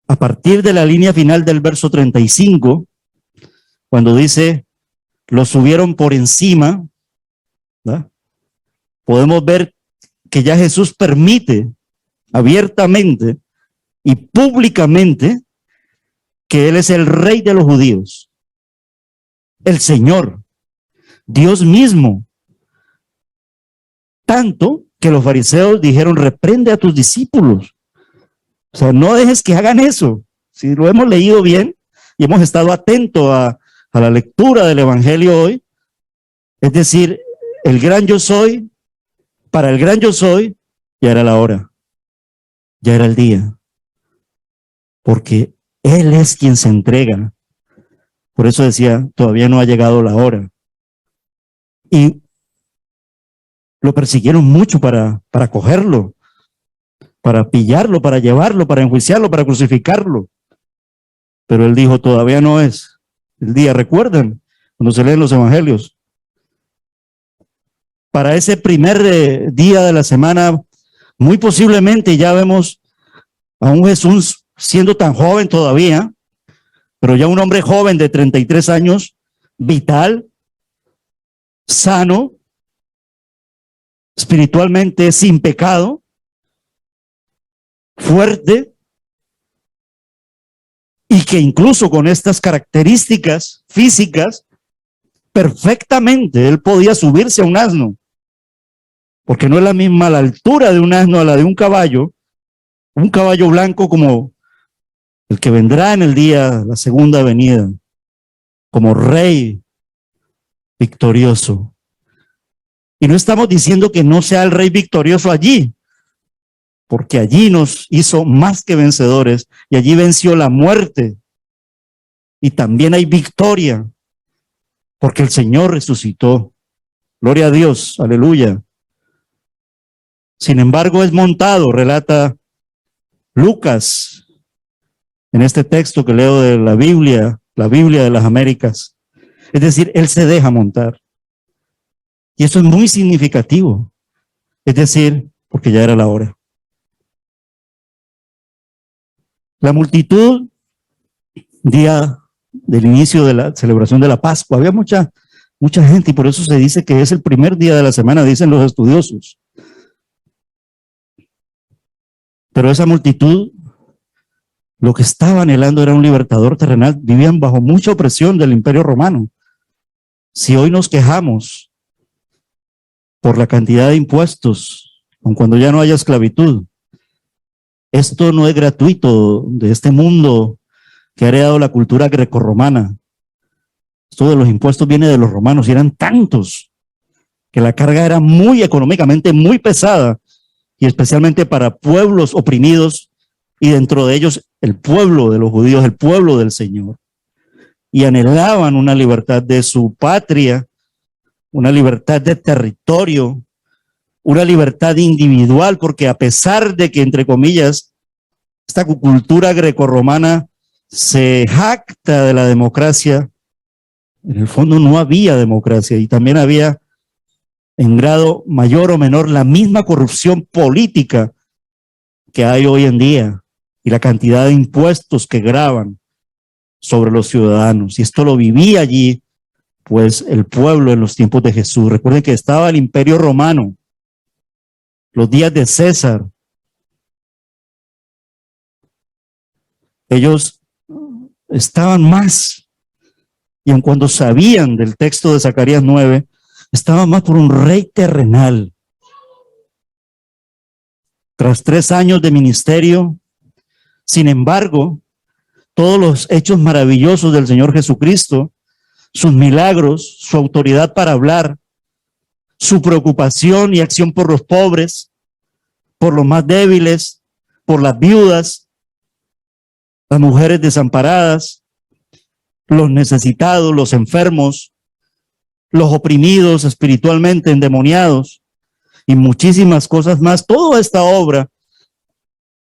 A partir de la línea final del verso 35, cuando dice, lo subieron por encima, ¿verdad? Podemos ver que ya Jesús permite abiertamente y públicamente que Él es el Rey de los judíos, el Señor, Dios mismo. Tanto que los fariseos dijeron, reprende a tus discípulos. O sea, no dejes que hagan eso. Si lo hemos leído bien y hemos estado atentos a la lectura del Evangelio hoy, es decir, el gran yo soy, para el gran yo soy, ya era la hora, ya era el día. Porque Él es quien se entrega. Por eso decía, todavía no ha llegado la hora. Y lo persiguieron mucho para cogerlo, para pillarlo, para llevarlo, para enjuiciarlo, para crucificarlo. Pero Él dijo, todavía no es el día. ¿Recuerdan cuando se leen los evangelios? Para ese primer día de la semana, muy posiblemente ya vemos a un Jesús siendo tan joven todavía, pero ya un hombre joven de 33 años, vital, sano, espiritualmente sin pecado, fuerte, y que incluso con estas características físicas, perfectamente él podía subirse a un asno, porque no es la misma la altura de un asno a la de un caballo blanco como el que vendrá en el día, la segunda venida, como rey victorioso. Y no estamos diciendo que no sea el rey victorioso allí, porque allí nos hizo más que vencedores y allí venció la muerte. Y también hay victoria, porque el Señor resucitó. Gloria a Dios, aleluya. Sin embargo, es montado, relata Lucas, en este texto que leo de la Biblia de las Américas. Es decir, Él se deja montar. Y eso es muy significativo. Es decir, porque ya era la hora. La multitud, día del inicio de la celebración de la Pascua, había mucha gente y por eso se dice que es el primer día de la semana, dicen los estudiosos. Pero esa multitud, lo que estaba anhelando era un libertador terrenal. Vivían bajo mucha opresión del Imperio Romano. Si hoy nos quejamos por la cantidad de impuestos, aun cuando ya no haya esclavitud, esto no es gratuito de este mundo que ha heredado la cultura grecorromana. Esto de los impuestos viene de los romanos y eran tantos que la carga era muy económicamente muy pesada, y especialmente para pueblos oprimidos, y dentro de ellos el pueblo de los judíos, el pueblo del Señor. Y anhelaban una libertad de su patria, una libertad de territorio, una libertad individual, porque a pesar de que, entre comillas, esta cultura grecorromana se jacta de la democracia, en el fondo no había democracia, y también había, en grado mayor o menor, la misma corrupción política que hay hoy en día, y la cantidad de impuestos que gravan sobre los ciudadanos. Y esto lo vivía allí, pues, el pueblo en los tiempos de Jesús. Recuerden que estaba el Imperio Romano, los días de César. Ellos estaban más, y aun cuando sabían del texto de Zacarías 9, estaban más por un rey terrenal. Tras 3 años de ministerio, sin embargo, todos los hechos maravillosos del Señor Jesucristo, sus milagros, su autoridad para hablar, su preocupación y acción por los pobres, por los más débiles, por las viudas, las mujeres desamparadas, los necesitados, los enfermos, los oprimidos espiritualmente, endemoniados, y muchísimas cosas más. Toda esta obra,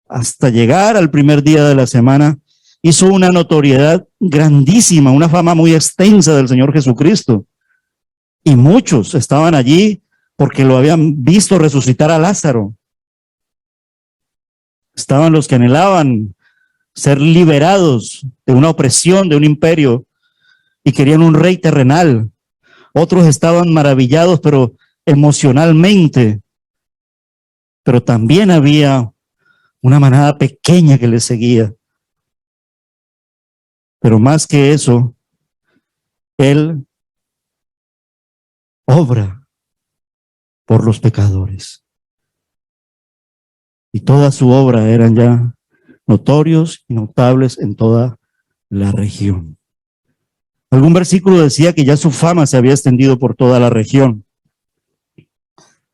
hasta llegar al primer día de la semana, hizo una notoriedad grandísima, una fama muy extensa del Señor Jesucristo. Y muchos estaban allí porque lo habían visto resucitar a Lázaro. Estaban los que anhelaban ser liberados de una opresión, de un imperio, y querían un rey terrenal. Otros estaban maravillados, pero emocionalmente. Pero también había una manada pequeña que les seguía. Pero más que eso, Él obra por los pecadores. Y toda su obra eran ya notorios y notables en toda la región. Algún versículo decía que ya su fama se había extendido por toda la región.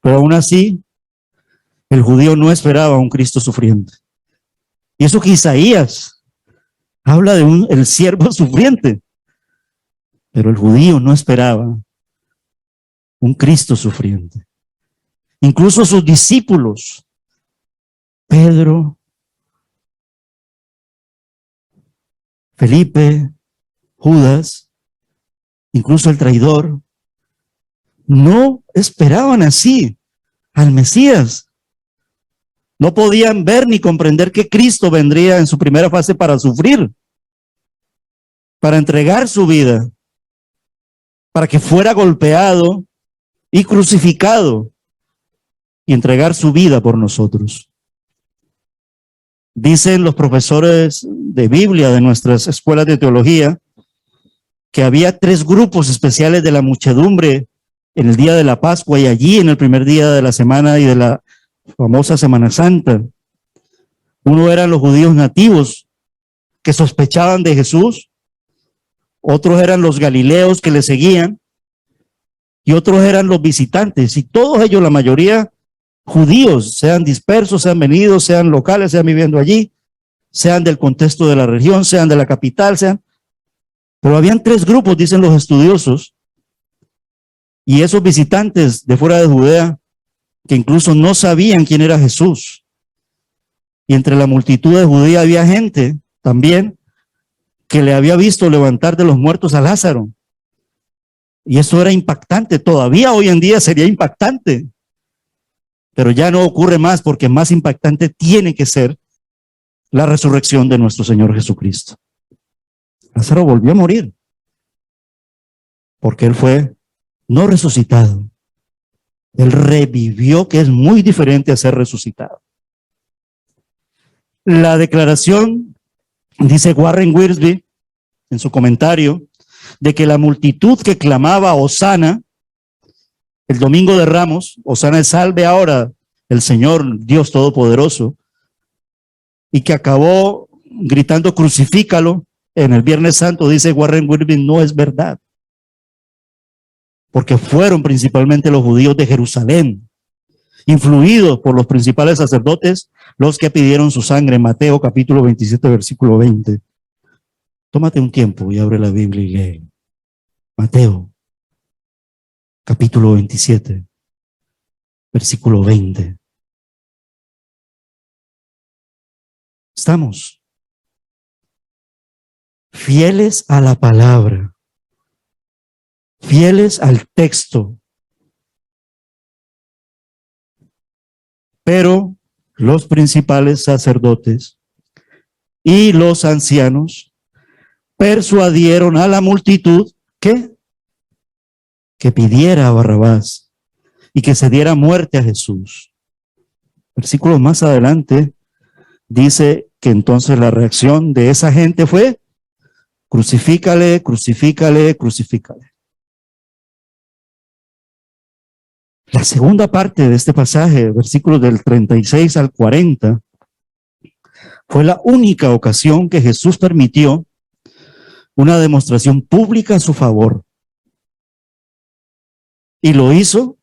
Pero aún así, el judío no esperaba a un Cristo sufriente. Y eso que Isaías habla de el siervo sufriente. Pero el judío no esperaba un Cristo sufriente. Incluso sus discípulos, Pedro, Felipe, Judas, incluso el traidor, no esperaban así al Mesías. No podían ver ni comprender que Cristo vendría en su primera fase para sufrir, para entregar su vida, para que fuera golpeado y crucificado y entregar su vida por nosotros. Dicen los profesores de Biblia de nuestras escuelas de teología que había 3 grupos especiales de la muchedumbre en el día de la Pascua y allí en el primer día de la semana y de la famosa Semana Santa. Uno eran los judíos nativos que sospechaban de Jesús, otros eran los galileos que le seguían y otros eran los visitantes, y todos ellos, la mayoría judíos, sean dispersos, sean venidos, sean locales, sean viviendo allí, sean del contexto de la región, sean de la capital, pero habían 3 grupos, dicen los estudiosos, y esos visitantes de fuera de Judea, que incluso no sabían quién era Jesús. Y entre la multitud de judía había gente también que le había visto levantar de los muertos a Lázaro. Y eso era impactante, todavía hoy en día sería impactante. Pero ya no ocurre más, porque más impactante tiene que ser la resurrección de nuestro Señor Jesucristo. Lázaro volvió a morir, porque él fue no resucitado. Él revivió, que es muy diferente a ser resucitado. La declaración, dice Warren Wiersbe en su comentario, de que la multitud que clamaba Hosana el domingo de Ramos, Hosana es salve ahora el Señor Dios Todopoderoso, y que acabó gritando crucifícalo en el Viernes Santo, dice Warren Wiersbe, no es verdad. porque fueron principalmente los judíos de Jerusalén, influidos por los principales sacerdotes, los que pidieron su sangre. Mateo capítulo 27, versículo 20. Tómate un tiempo y abre la Biblia y lee. Mateo capítulo 27, versículo 20. Estamos fieles a la palabra, fieles al texto, pero los principales sacerdotes y los ancianos persuadieron a la multitud que pidiera a Barrabás y que se diera muerte a Jesús. Versículos más adelante dice que entonces la reacción de esa gente fue: crucifícale, crucifícale, crucifícale. La segunda parte de este pasaje, versículos del 36 al 40, fue la única ocasión que Jesús permitió una demostración pública a su favor. Y lo hizo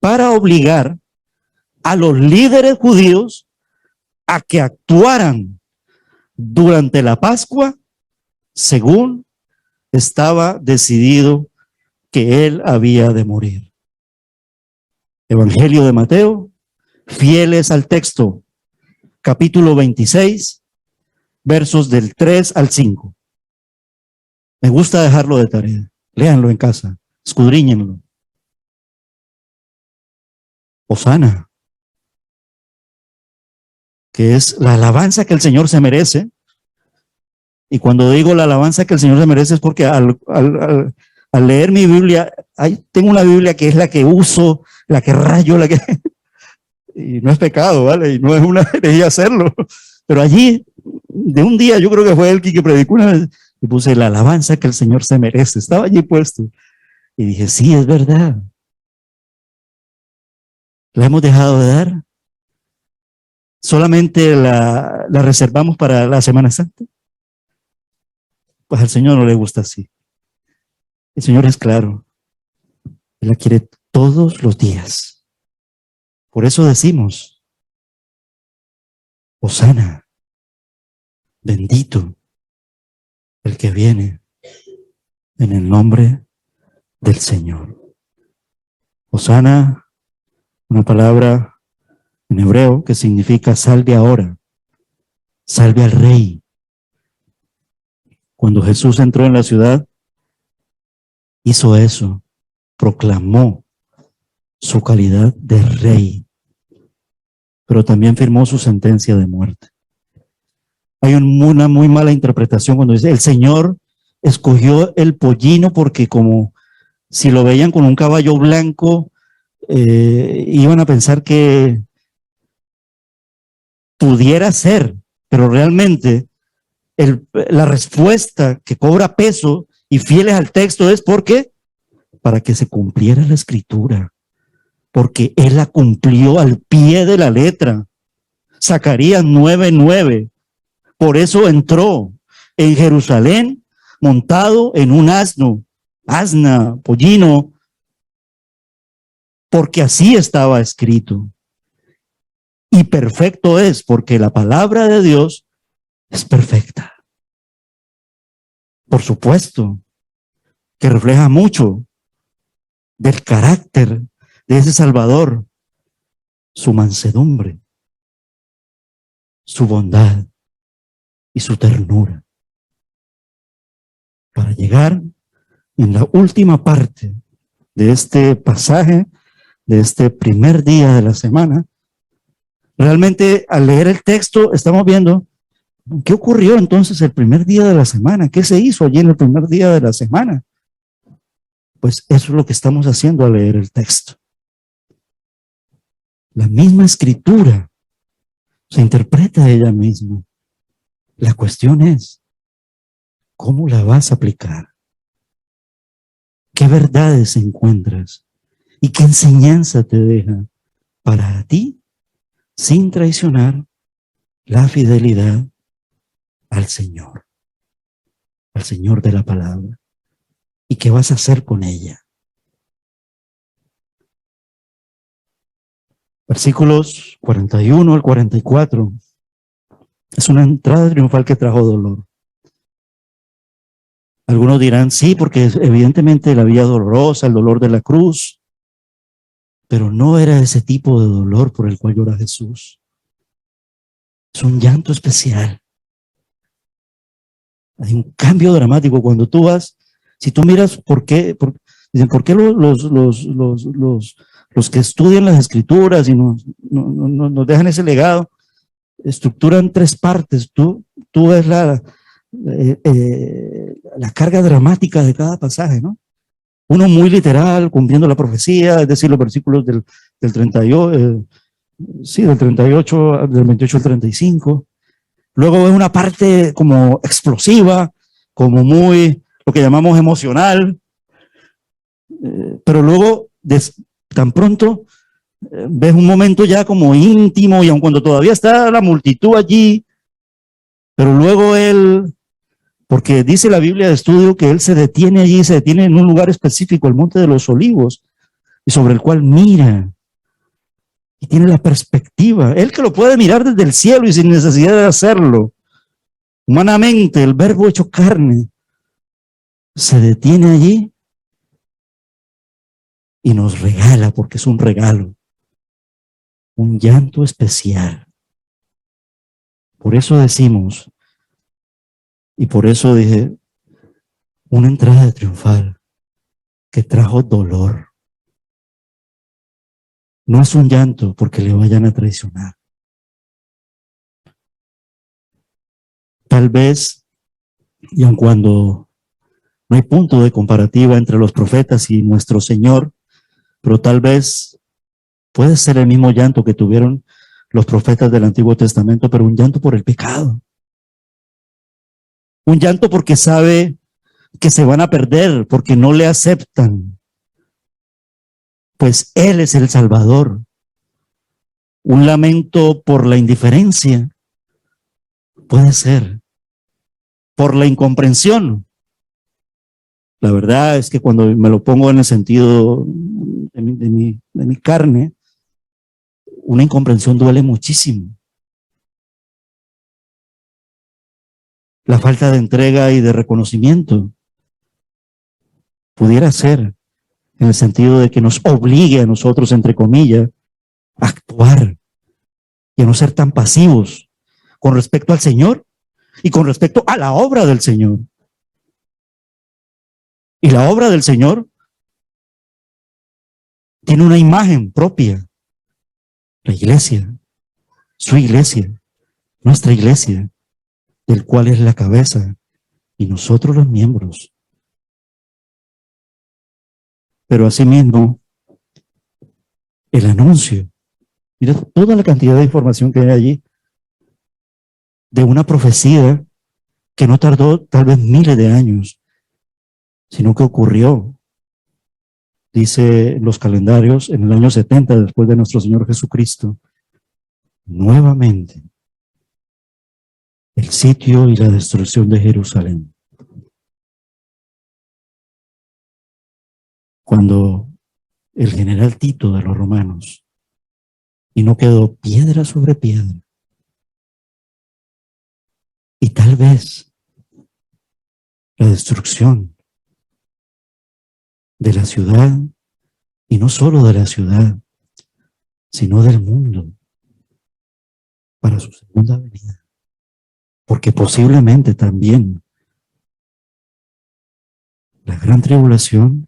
para obligar a los líderes judíos a que actuaran durante la Pascua según estaba decidido que él había de morir. Evangelio de Mateo, fieles al texto, capítulo 26, versos del 3 al 5. Me gusta dejarlo de tarea. Léanlo en casa, escudriñenlo. Hosana, que es la alabanza que el Señor se merece. Y cuando digo la alabanza que el Señor se merece es porque al leer mi Biblia, tengo una Biblia que es la que uso, la que rayo, y no es pecado, ¿vale? Y no es una herejía hacerlo. Pero allí, de un día, yo creo que fue él que predicó una vez, y puse la alabanza que el Señor se merece. Estaba allí puesto. Y dije, sí, es verdad. ¿La hemos dejado de dar? ¿Solamente la reservamos para la Semana Santa? Pues al Señor no le gusta así. El Señor es claro. Él la quiere todos los días. Por eso decimos, Hosana, bendito el que viene en el nombre del Señor. Hosana, una palabra en hebreo que significa salve ahora, salve al rey. Cuando Jesús entró en la ciudad, hizo eso, proclamó su calidad de rey, pero también firmó su sentencia de muerte. Hay una muy mala interpretación cuando dice, el Señor escogió el pollino porque como si lo veían con un caballo blanco, iban a pensar que pudiera ser, pero realmente la respuesta que cobra peso y fieles al texto es porque para que se cumpliera la escritura, porque él la cumplió al pie de la letra. Zacarías 9:9. Por eso entró en Jerusalén montado en un asna, pollino, porque así estaba escrito. Y perfecto es, porque la palabra de Dios es perfecta. Por supuesto, que refleja mucho del carácter de ese Salvador, su mansedumbre, su bondad y su ternura. Para llegar en la última parte de este pasaje, de este primer día de la semana, realmente al leer el texto estamos viendo qué ocurrió entonces el primer día de la semana, qué se hizo allí en el primer día de la semana. Pues eso es lo que estamos haciendo al leer el texto. La misma escritura se interpreta ella misma. La cuestión es, ¿cómo la vas a aplicar? ¿Qué verdades encuentras? ¿Y qué enseñanza te deja para ti sin traicionar la fidelidad al Señor de la palabra? ¿Y qué vas a hacer con ella? Versículos 41 al 44. Es una entrada triunfal que trajo dolor. Algunos dirán, sí, porque evidentemente la vía dolorosa, el dolor de la cruz, pero no era ese tipo de dolor por el cual llora Jesús. Es un llanto especial. Hay un cambio dramático cuando tú vas, si tú miras dicen, ¿por qué los que estudian las escrituras y nos dejan ese legado, estructuran tres partes? Tú ves la carga dramática de cada pasaje, ¿no? Uno muy literal, cumpliendo la profecía, es decir, los versículos del 38, del 38, del 28 al 35. Luego es una parte como explosiva, como muy, lo que llamamos emocional, pero luego, tan pronto, ves un momento ya como íntimo, y aun cuando todavía está la multitud allí, pero luego él, porque dice la Biblia de estudio que él se detiene allí, se detiene en un lugar específico, el Monte de los Olivos, y sobre el cual mira, y tiene la perspectiva, él que lo puede mirar desde el cielo y sin necesidad de hacerlo, humanamente, el verbo hecho carne, se detiene allí y nos regala, porque es un regalo, un llanto especial. Por eso decimos, y por eso dije, una entrada triunfal que trajo dolor. No es un llanto porque le vayan a traicionar. Tal vez, y aun cuando no hay punto de comparativa entre los profetas y nuestro Señor, pero tal vez puede ser el mismo llanto que tuvieron los profetas del Antiguo Testamento, pero un llanto por el pecado. Un llanto porque sabe que se van a perder, porque no le aceptan. Pues Él es el Salvador. Un lamento por la indiferencia. Puede ser. Por la incomprensión. La verdad es que cuando me lo pongo en el sentido de mi carne, una incomprensión duele muchísimo. La falta de entrega y de reconocimiento pudiera ser en el sentido de que nos obligue a nosotros, entre comillas, a actuar y a no ser tan pasivos con respecto al Señor y con respecto a la obra del Señor. Y la obra del Señor tiene una imagen propia. La iglesia, su iglesia, nuestra iglesia, del cual es la cabeza y nosotros los miembros. Pero asimismo, el anuncio, mira toda la cantidad de información que hay allí, de una profecía que no tardó tal vez miles de años, sino que ocurrió, dice los calendarios, en el año 70 después de nuestro Señor Jesucristo, nuevamente, el sitio y la destrucción de Jerusalén. Cuando el general Tito de los romanos, y no quedó piedra sobre piedra, y tal vez la destrucción de la ciudad, y no solo de la ciudad, sino del mundo, para su segunda venida. Porque posiblemente también la gran tribulación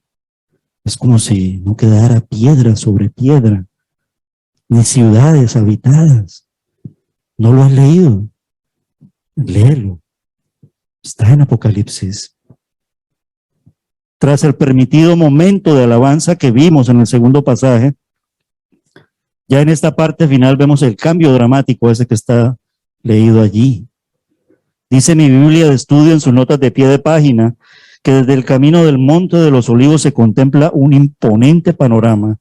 es como si no quedara piedra sobre piedra, ni ciudades habitadas. ¿No lo has leído? Léelo. Está en Apocalipsis. Tras el permitido momento de alabanza que vimos en el segundo pasaje, ya en esta parte final vemos el cambio dramático ese que está leído allí. Dice mi Biblia de estudio en sus notas de pie de página que desde el camino del Monte de los Olivos se contempla un imponente panorama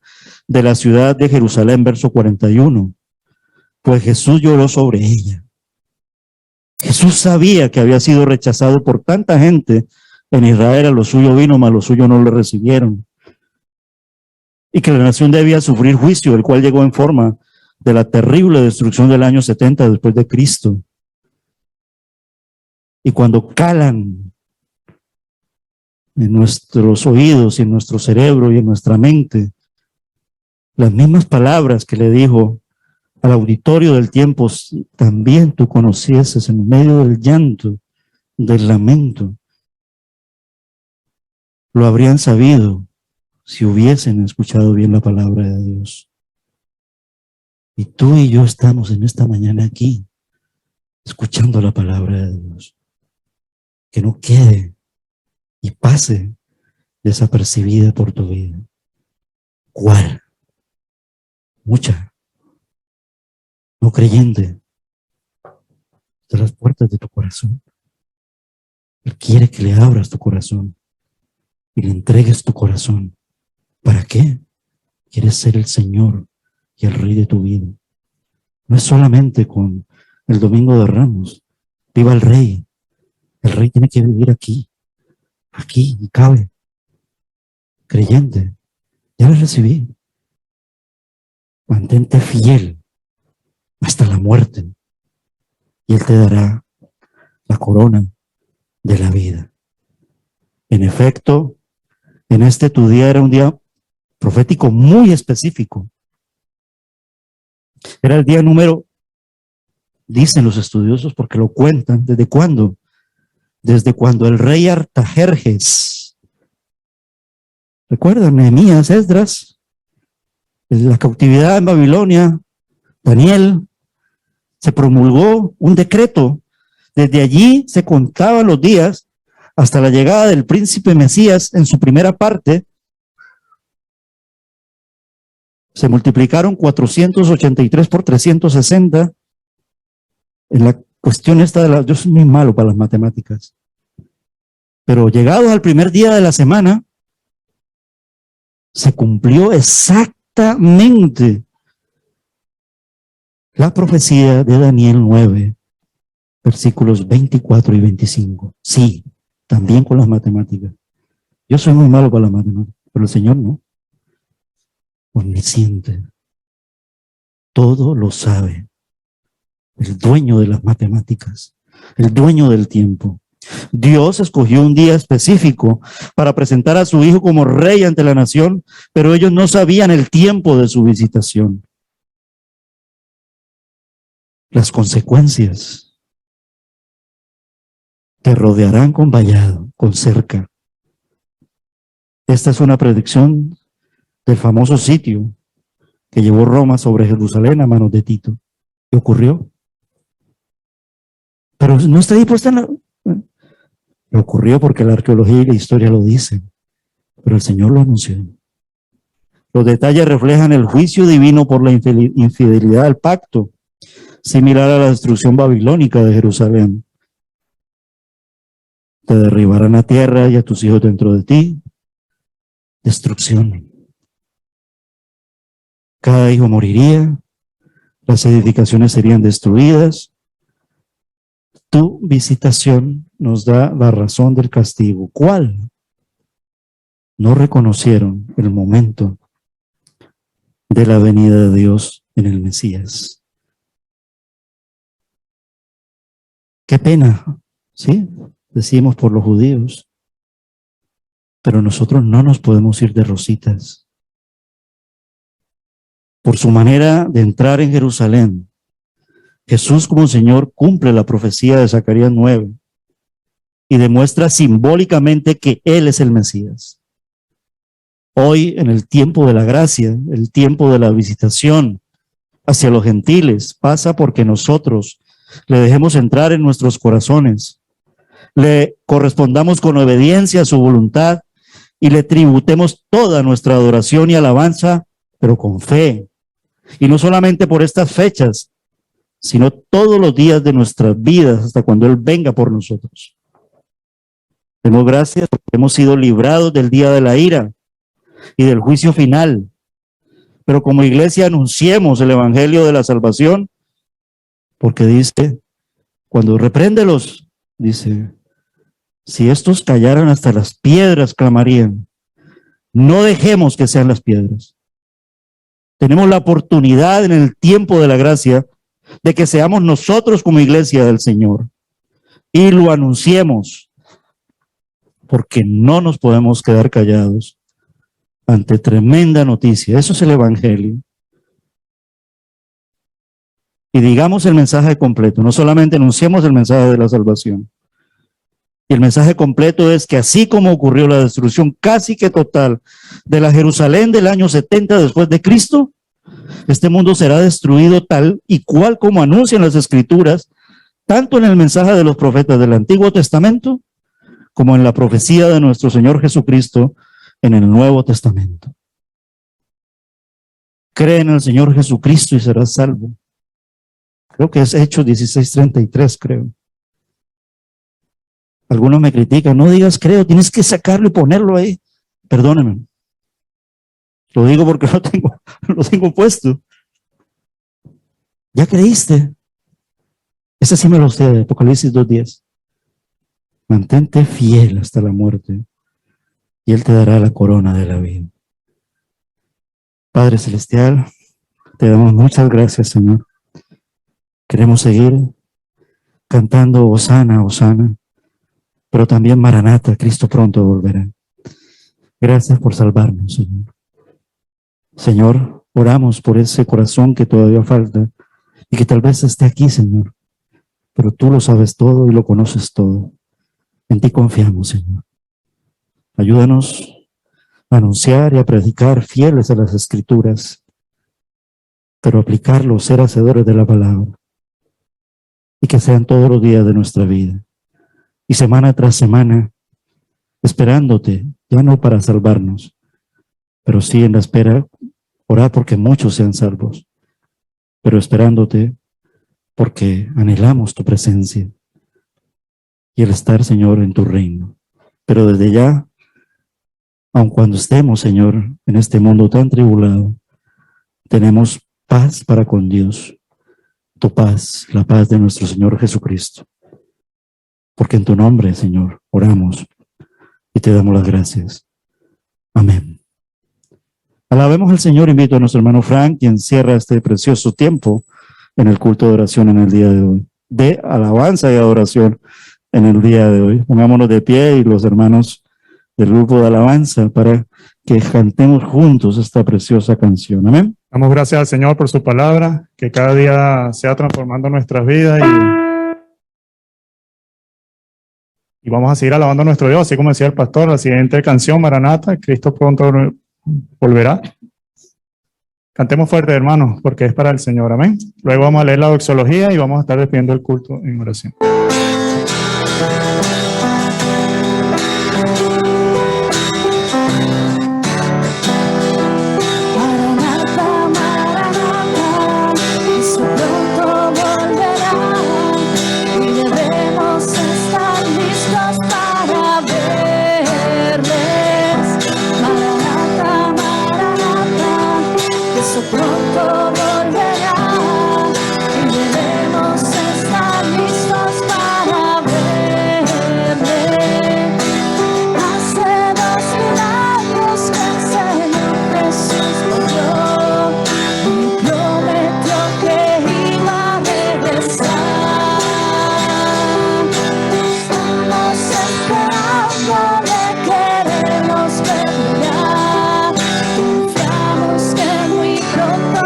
de la ciudad de Jerusalén, verso 41. Pues Jesús lloró sobre ella. Jesús sabía que había sido rechazado por tanta gente en Israel, a lo suyo vino, mas los suyos no le recibieron. Y que la nación debía sufrir juicio, el cual llegó en forma de la terrible destrucción del año 70 después de Cristo. Y cuando calan en nuestros oídos y en nuestro cerebro y en nuestra mente, las mismas palabras que le dijo al auditorio del tiempo, también tú conocieses en medio del llanto, del lamento, lo habrían sabido si hubiesen escuchado bien la palabra de Dios. Y tú y yo estamos en esta mañana aquí, escuchando la palabra de Dios. Que no quede y pase desapercibida por tu vida. ¿Cuál? Mucha. No creyente. De las puertas de tu corazón. Él quiere que le abras tu corazón y le entregues tu corazón. ¿Para qué? Quieres ser el Señor y el Rey de tu vida. No es solamente con el Domingo de Ramos. Viva el Rey. El Rey tiene que vivir aquí. Aquí, y cabe. Creyente. Ya lo recibí. Mantente fiel hasta la muerte. Y Él te dará la corona de la vida. En efecto, en este tu día era un día profético muy específico. Era el día número, dicen los estudiosos porque lo cuentan, ¿desde cuándo? Desde cuando el rey Artajerjes, recuerdan, Nehemías, Esdras, la cautividad en Babilonia, Daniel, se promulgó un decreto. Desde allí se contaban los días hasta la llegada del príncipe Mesías en su primera parte. Se multiplicaron 483 por 360. En la cuestión esta yo soy muy malo para las matemáticas. Pero llegados al primer día de la semana, se cumplió exactamente la profecía de Daniel 9, versículos 24 y 25. Sí, también con las matemáticas. Yo soy muy malo para las matemáticas, pero el Señor no. Omnisciente. Todo lo sabe. El dueño de las matemáticas, el dueño del tiempo. Dios escogió un día específico para presentar a su hijo como rey ante la nación, pero ellos no sabían el tiempo de su visitación. Las consecuencias te rodearán con vallado, con cerca. Esta es una predicción del famoso sitio que llevó Roma sobre Jerusalén a manos de Tito. ¿Qué ocurrió? Pero no está dispuesta en la... Ocurrió porque la arqueología y la historia lo dicen, pero el Señor lo anunció. Los detalles reflejan el juicio divino por la infidelidad al pacto, similar a la destrucción babilónica de Jerusalén. Te derribarán a tierra y a tus hijos dentro de ti. Destrucción. Cada hijo moriría, las edificaciones serían destruidas. Tu visitación nos da la razón del castigo. ¿Cuál? No reconocieron el momento de la venida de Dios en el Mesías. Qué pena, ¿sí? Decimos por los judíos, pero nosotros no nos podemos ir de rositas. Por su manera de entrar en Jerusalén, Jesús como Señor cumple la profecía de Zacarías 9 y demuestra simbólicamente que Él es el Mesías. Hoy, en el tiempo de la gracia, el tiempo de la visitación hacia los gentiles, pasa porque nosotros le dejemos entrar en nuestros corazones, le correspondamos con obediencia a su voluntad y le tributemos toda nuestra adoración y alabanza, pero con fe. Y no solamente por estas fechas, sino todos los días de nuestras vidas hasta cuando Él venga por nosotros. Demos gracias porque hemos sido librados del día de la ira y del juicio final. Pero como iglesia anunciemos el evangelio de la salvación, porque dice, cuando repréndelos, dice, si estos callaran hasta las piedras clamarían. No dejemos que sean las piedras. Tenemos la oportunidad en el tiempo de la gracia de que seamos nosotros como iglesia del Señor y lo anunciemos, porque no nos podemos quedar callados ante tremenda noticia. Eso es el Evangelio. Y digamos el mensaje completo, no solamente anunciemos el mensaje de la salvación. Y el mensaje completo es que así como ocurrió la destrucción casi que total de la Jerusalén del año 70 después de Cristo, este mundo será destruido tal y cual como anuncian las Escrituras, tanto en el mensaje de los profetas del Antiguo Testamento, como en la profecía de nuestro Señor Jesucristo en el Nuevo Testamento. Cree en el Señor Jesucristo y serás salvo. Creo que es Hechos 16:33, creo. Algunos me critican, no digas creo, tienes que sacarlo y ponerlo ahí. Perdóneme. Lo digo porque lo tengo puesto. ¿Ya creíste? Ese sí me lo sé, de Apocalipsis 2:10. Mantente fiel hasta la muerte y Él te dará la corona de la vida. Padre Celestial, te damos muchas gracias, Señor. Queremos seguir cantando Hosana, Hosana, pero también Maranata, Cristo pronto volverá. Gracias por salvarnos, Señor. Señor, oramos por ese corazón que todavía falta y que tal vez esté aquí, Señor, pero tú lo sabes todo y lo conoces todo. En ti confiamos, Señor. Ayúdanos a anunciar y a predicar fieles a las Escrituras, pero aplicarlo, ser hacedores de la palabra, y que sean todos los días de nuestra vida, y semana tras semana, esperándote, ya no para salvarnos, pero sí en la espera, orar porque muchos sean salvos, pero esperándote porque anhelamos tu presencia y el estar, Señor, en tu reino. Pero desde ya, aun cuando estemos, Señor, en este mundo tan tribulado, tenemos paz para con Dios, tu paz, la paz de nuestro Señor Jesucristo. Porque en tu nombre, Señor, oramos y te damos las gracias. Amén. Alabemos al Señor. Invito a nuestro hermano Frank, quien cierra este precioso tiempo en el culto de oración en el día de hoy, de alabanza y adoración en el día de hoy. Pongámonos de pie y los hermanos del grupo de alabanza para que cantemos juntos esta preciosa canción. Amén. Damos gracias al Señor por su palabra, que cada día sea transformando nuestras vidas y vamos a seguir alabando a nuestro Dios, así como decía el pastor. La siguiente canción, Maranata, Cristo pronto volverá. Cantemos fuerte, hermanos, porque es para el Señor. Amén. Luego vamos a leer la doxología y vamos a estar despidiendo el culto en oración. Maranata, Maranata, Cristo pronto volverá y debemos estar listos para verles. Maranata, Maranata, Cristo pronto volverá y debemos estar listos para verles. Hace 2000 años que el Señor Jesús murió y prometió que iba a regresar. Estamos esperando, le queremos ver ya. Confiamos que muy pronto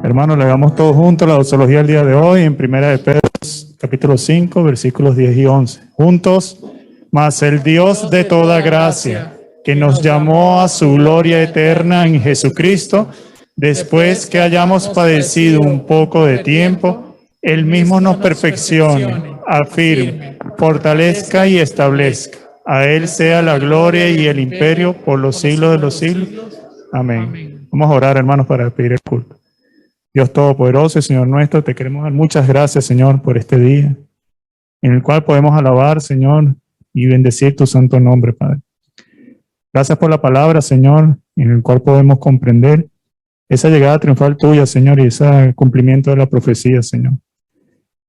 Hermanos, leamos todos juntos la doxología del día de hoy en 1 de Pedro, capítulo 5, versículos 10 y 11. Juntos, mas el Dios de toda gracia, que nos llamó a su gloria eterna en Jesucristo, después que hayamos padecido un poco de tiempo, Él mismo nos perfeccione, afirme, fortalezca y establezca. A Él sea la gloria y el imperio por los siglos de los siglos. Amén. Vamos a orar, hermanos, para pedir el culto. Dios Todopoderoso y Señor nuestro, te queremos dar muchas gracias, Señor, por este día, en el cual podemos alabar, Señor, y bendecir tu santo nombre, Padre. Gracias por la palabra, Señor, en el cual podemos comprender esa llegada triunfal tuya, Señor, y ese cumplimiento de la profecía, Señor.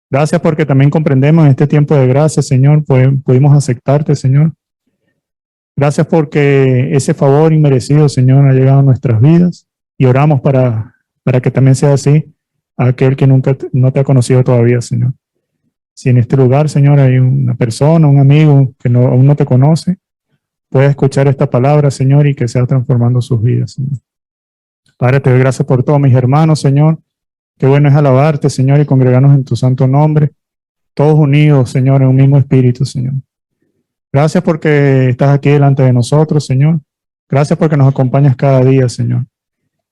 Gracias porque también comprendemos en este tiempo de gracia, Señor, pudimos aceptarte, Señor. Gracias porque ese favor inmerecido, Señor, ha llegado a nuestras vidas y oramos para que también sea así a aquel que nunca no te ha conocido todavía, Señor. Si en este lugar, Señor, hay una persona, un amigo que aún no te conoce, puede escuchar esta palabra, Señor, y que sea transformando sus vidas, Señor. Padre, te doy gracias por todos mis hermanos, Señor. Qué bueno es alabarte, Señor, y congregarnos en tu santo nombre, todos unidos, Señor, en un mismo espíritu, Señor. Gracias porque estás aquí delante de nosotros, Señor. Gracias porque nos acompañas cada día, Señor.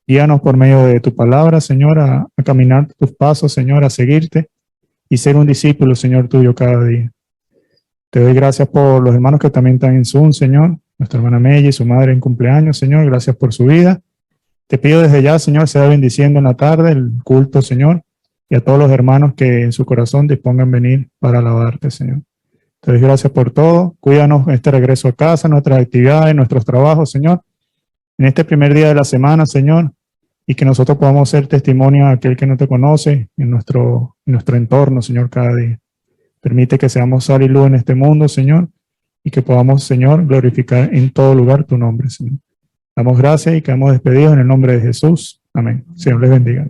Guíanos por medio de tu palabra, Señor, a caminar tus pasos, Señor, a seguirte y ser un discípulo, Señor, tuyo cada día. Te doy gracias por los hermanos que también están en Zoom, Señor. Nuestra hermana Mella y su madre en cumpleaños, Señor. Gracias por su vida. Te pido desde ya, Señor, sea bendiciendo en la tarde el culto, Señor, y a todos los hermanos que en su corazón dispongan venir para alabarte, Señor. Te doy gracias por todo. Cuídanos este regreso a casa, nuestras actividades, nuestros trabajos, Señor. En este primer día de la semana, Señor, y que nosotros podamos ser testimonio a aquel que no te conoce en nuestro entorno, Señor, cada día. Permite que seamos sal y luz en este mundo, Señor, y que podamos, Señor, glorificar en todo lugar tu nombre, Señor. Damos gracias y quedamos despedidos en el nombre de Jesús. Amén. Señor les bendiga.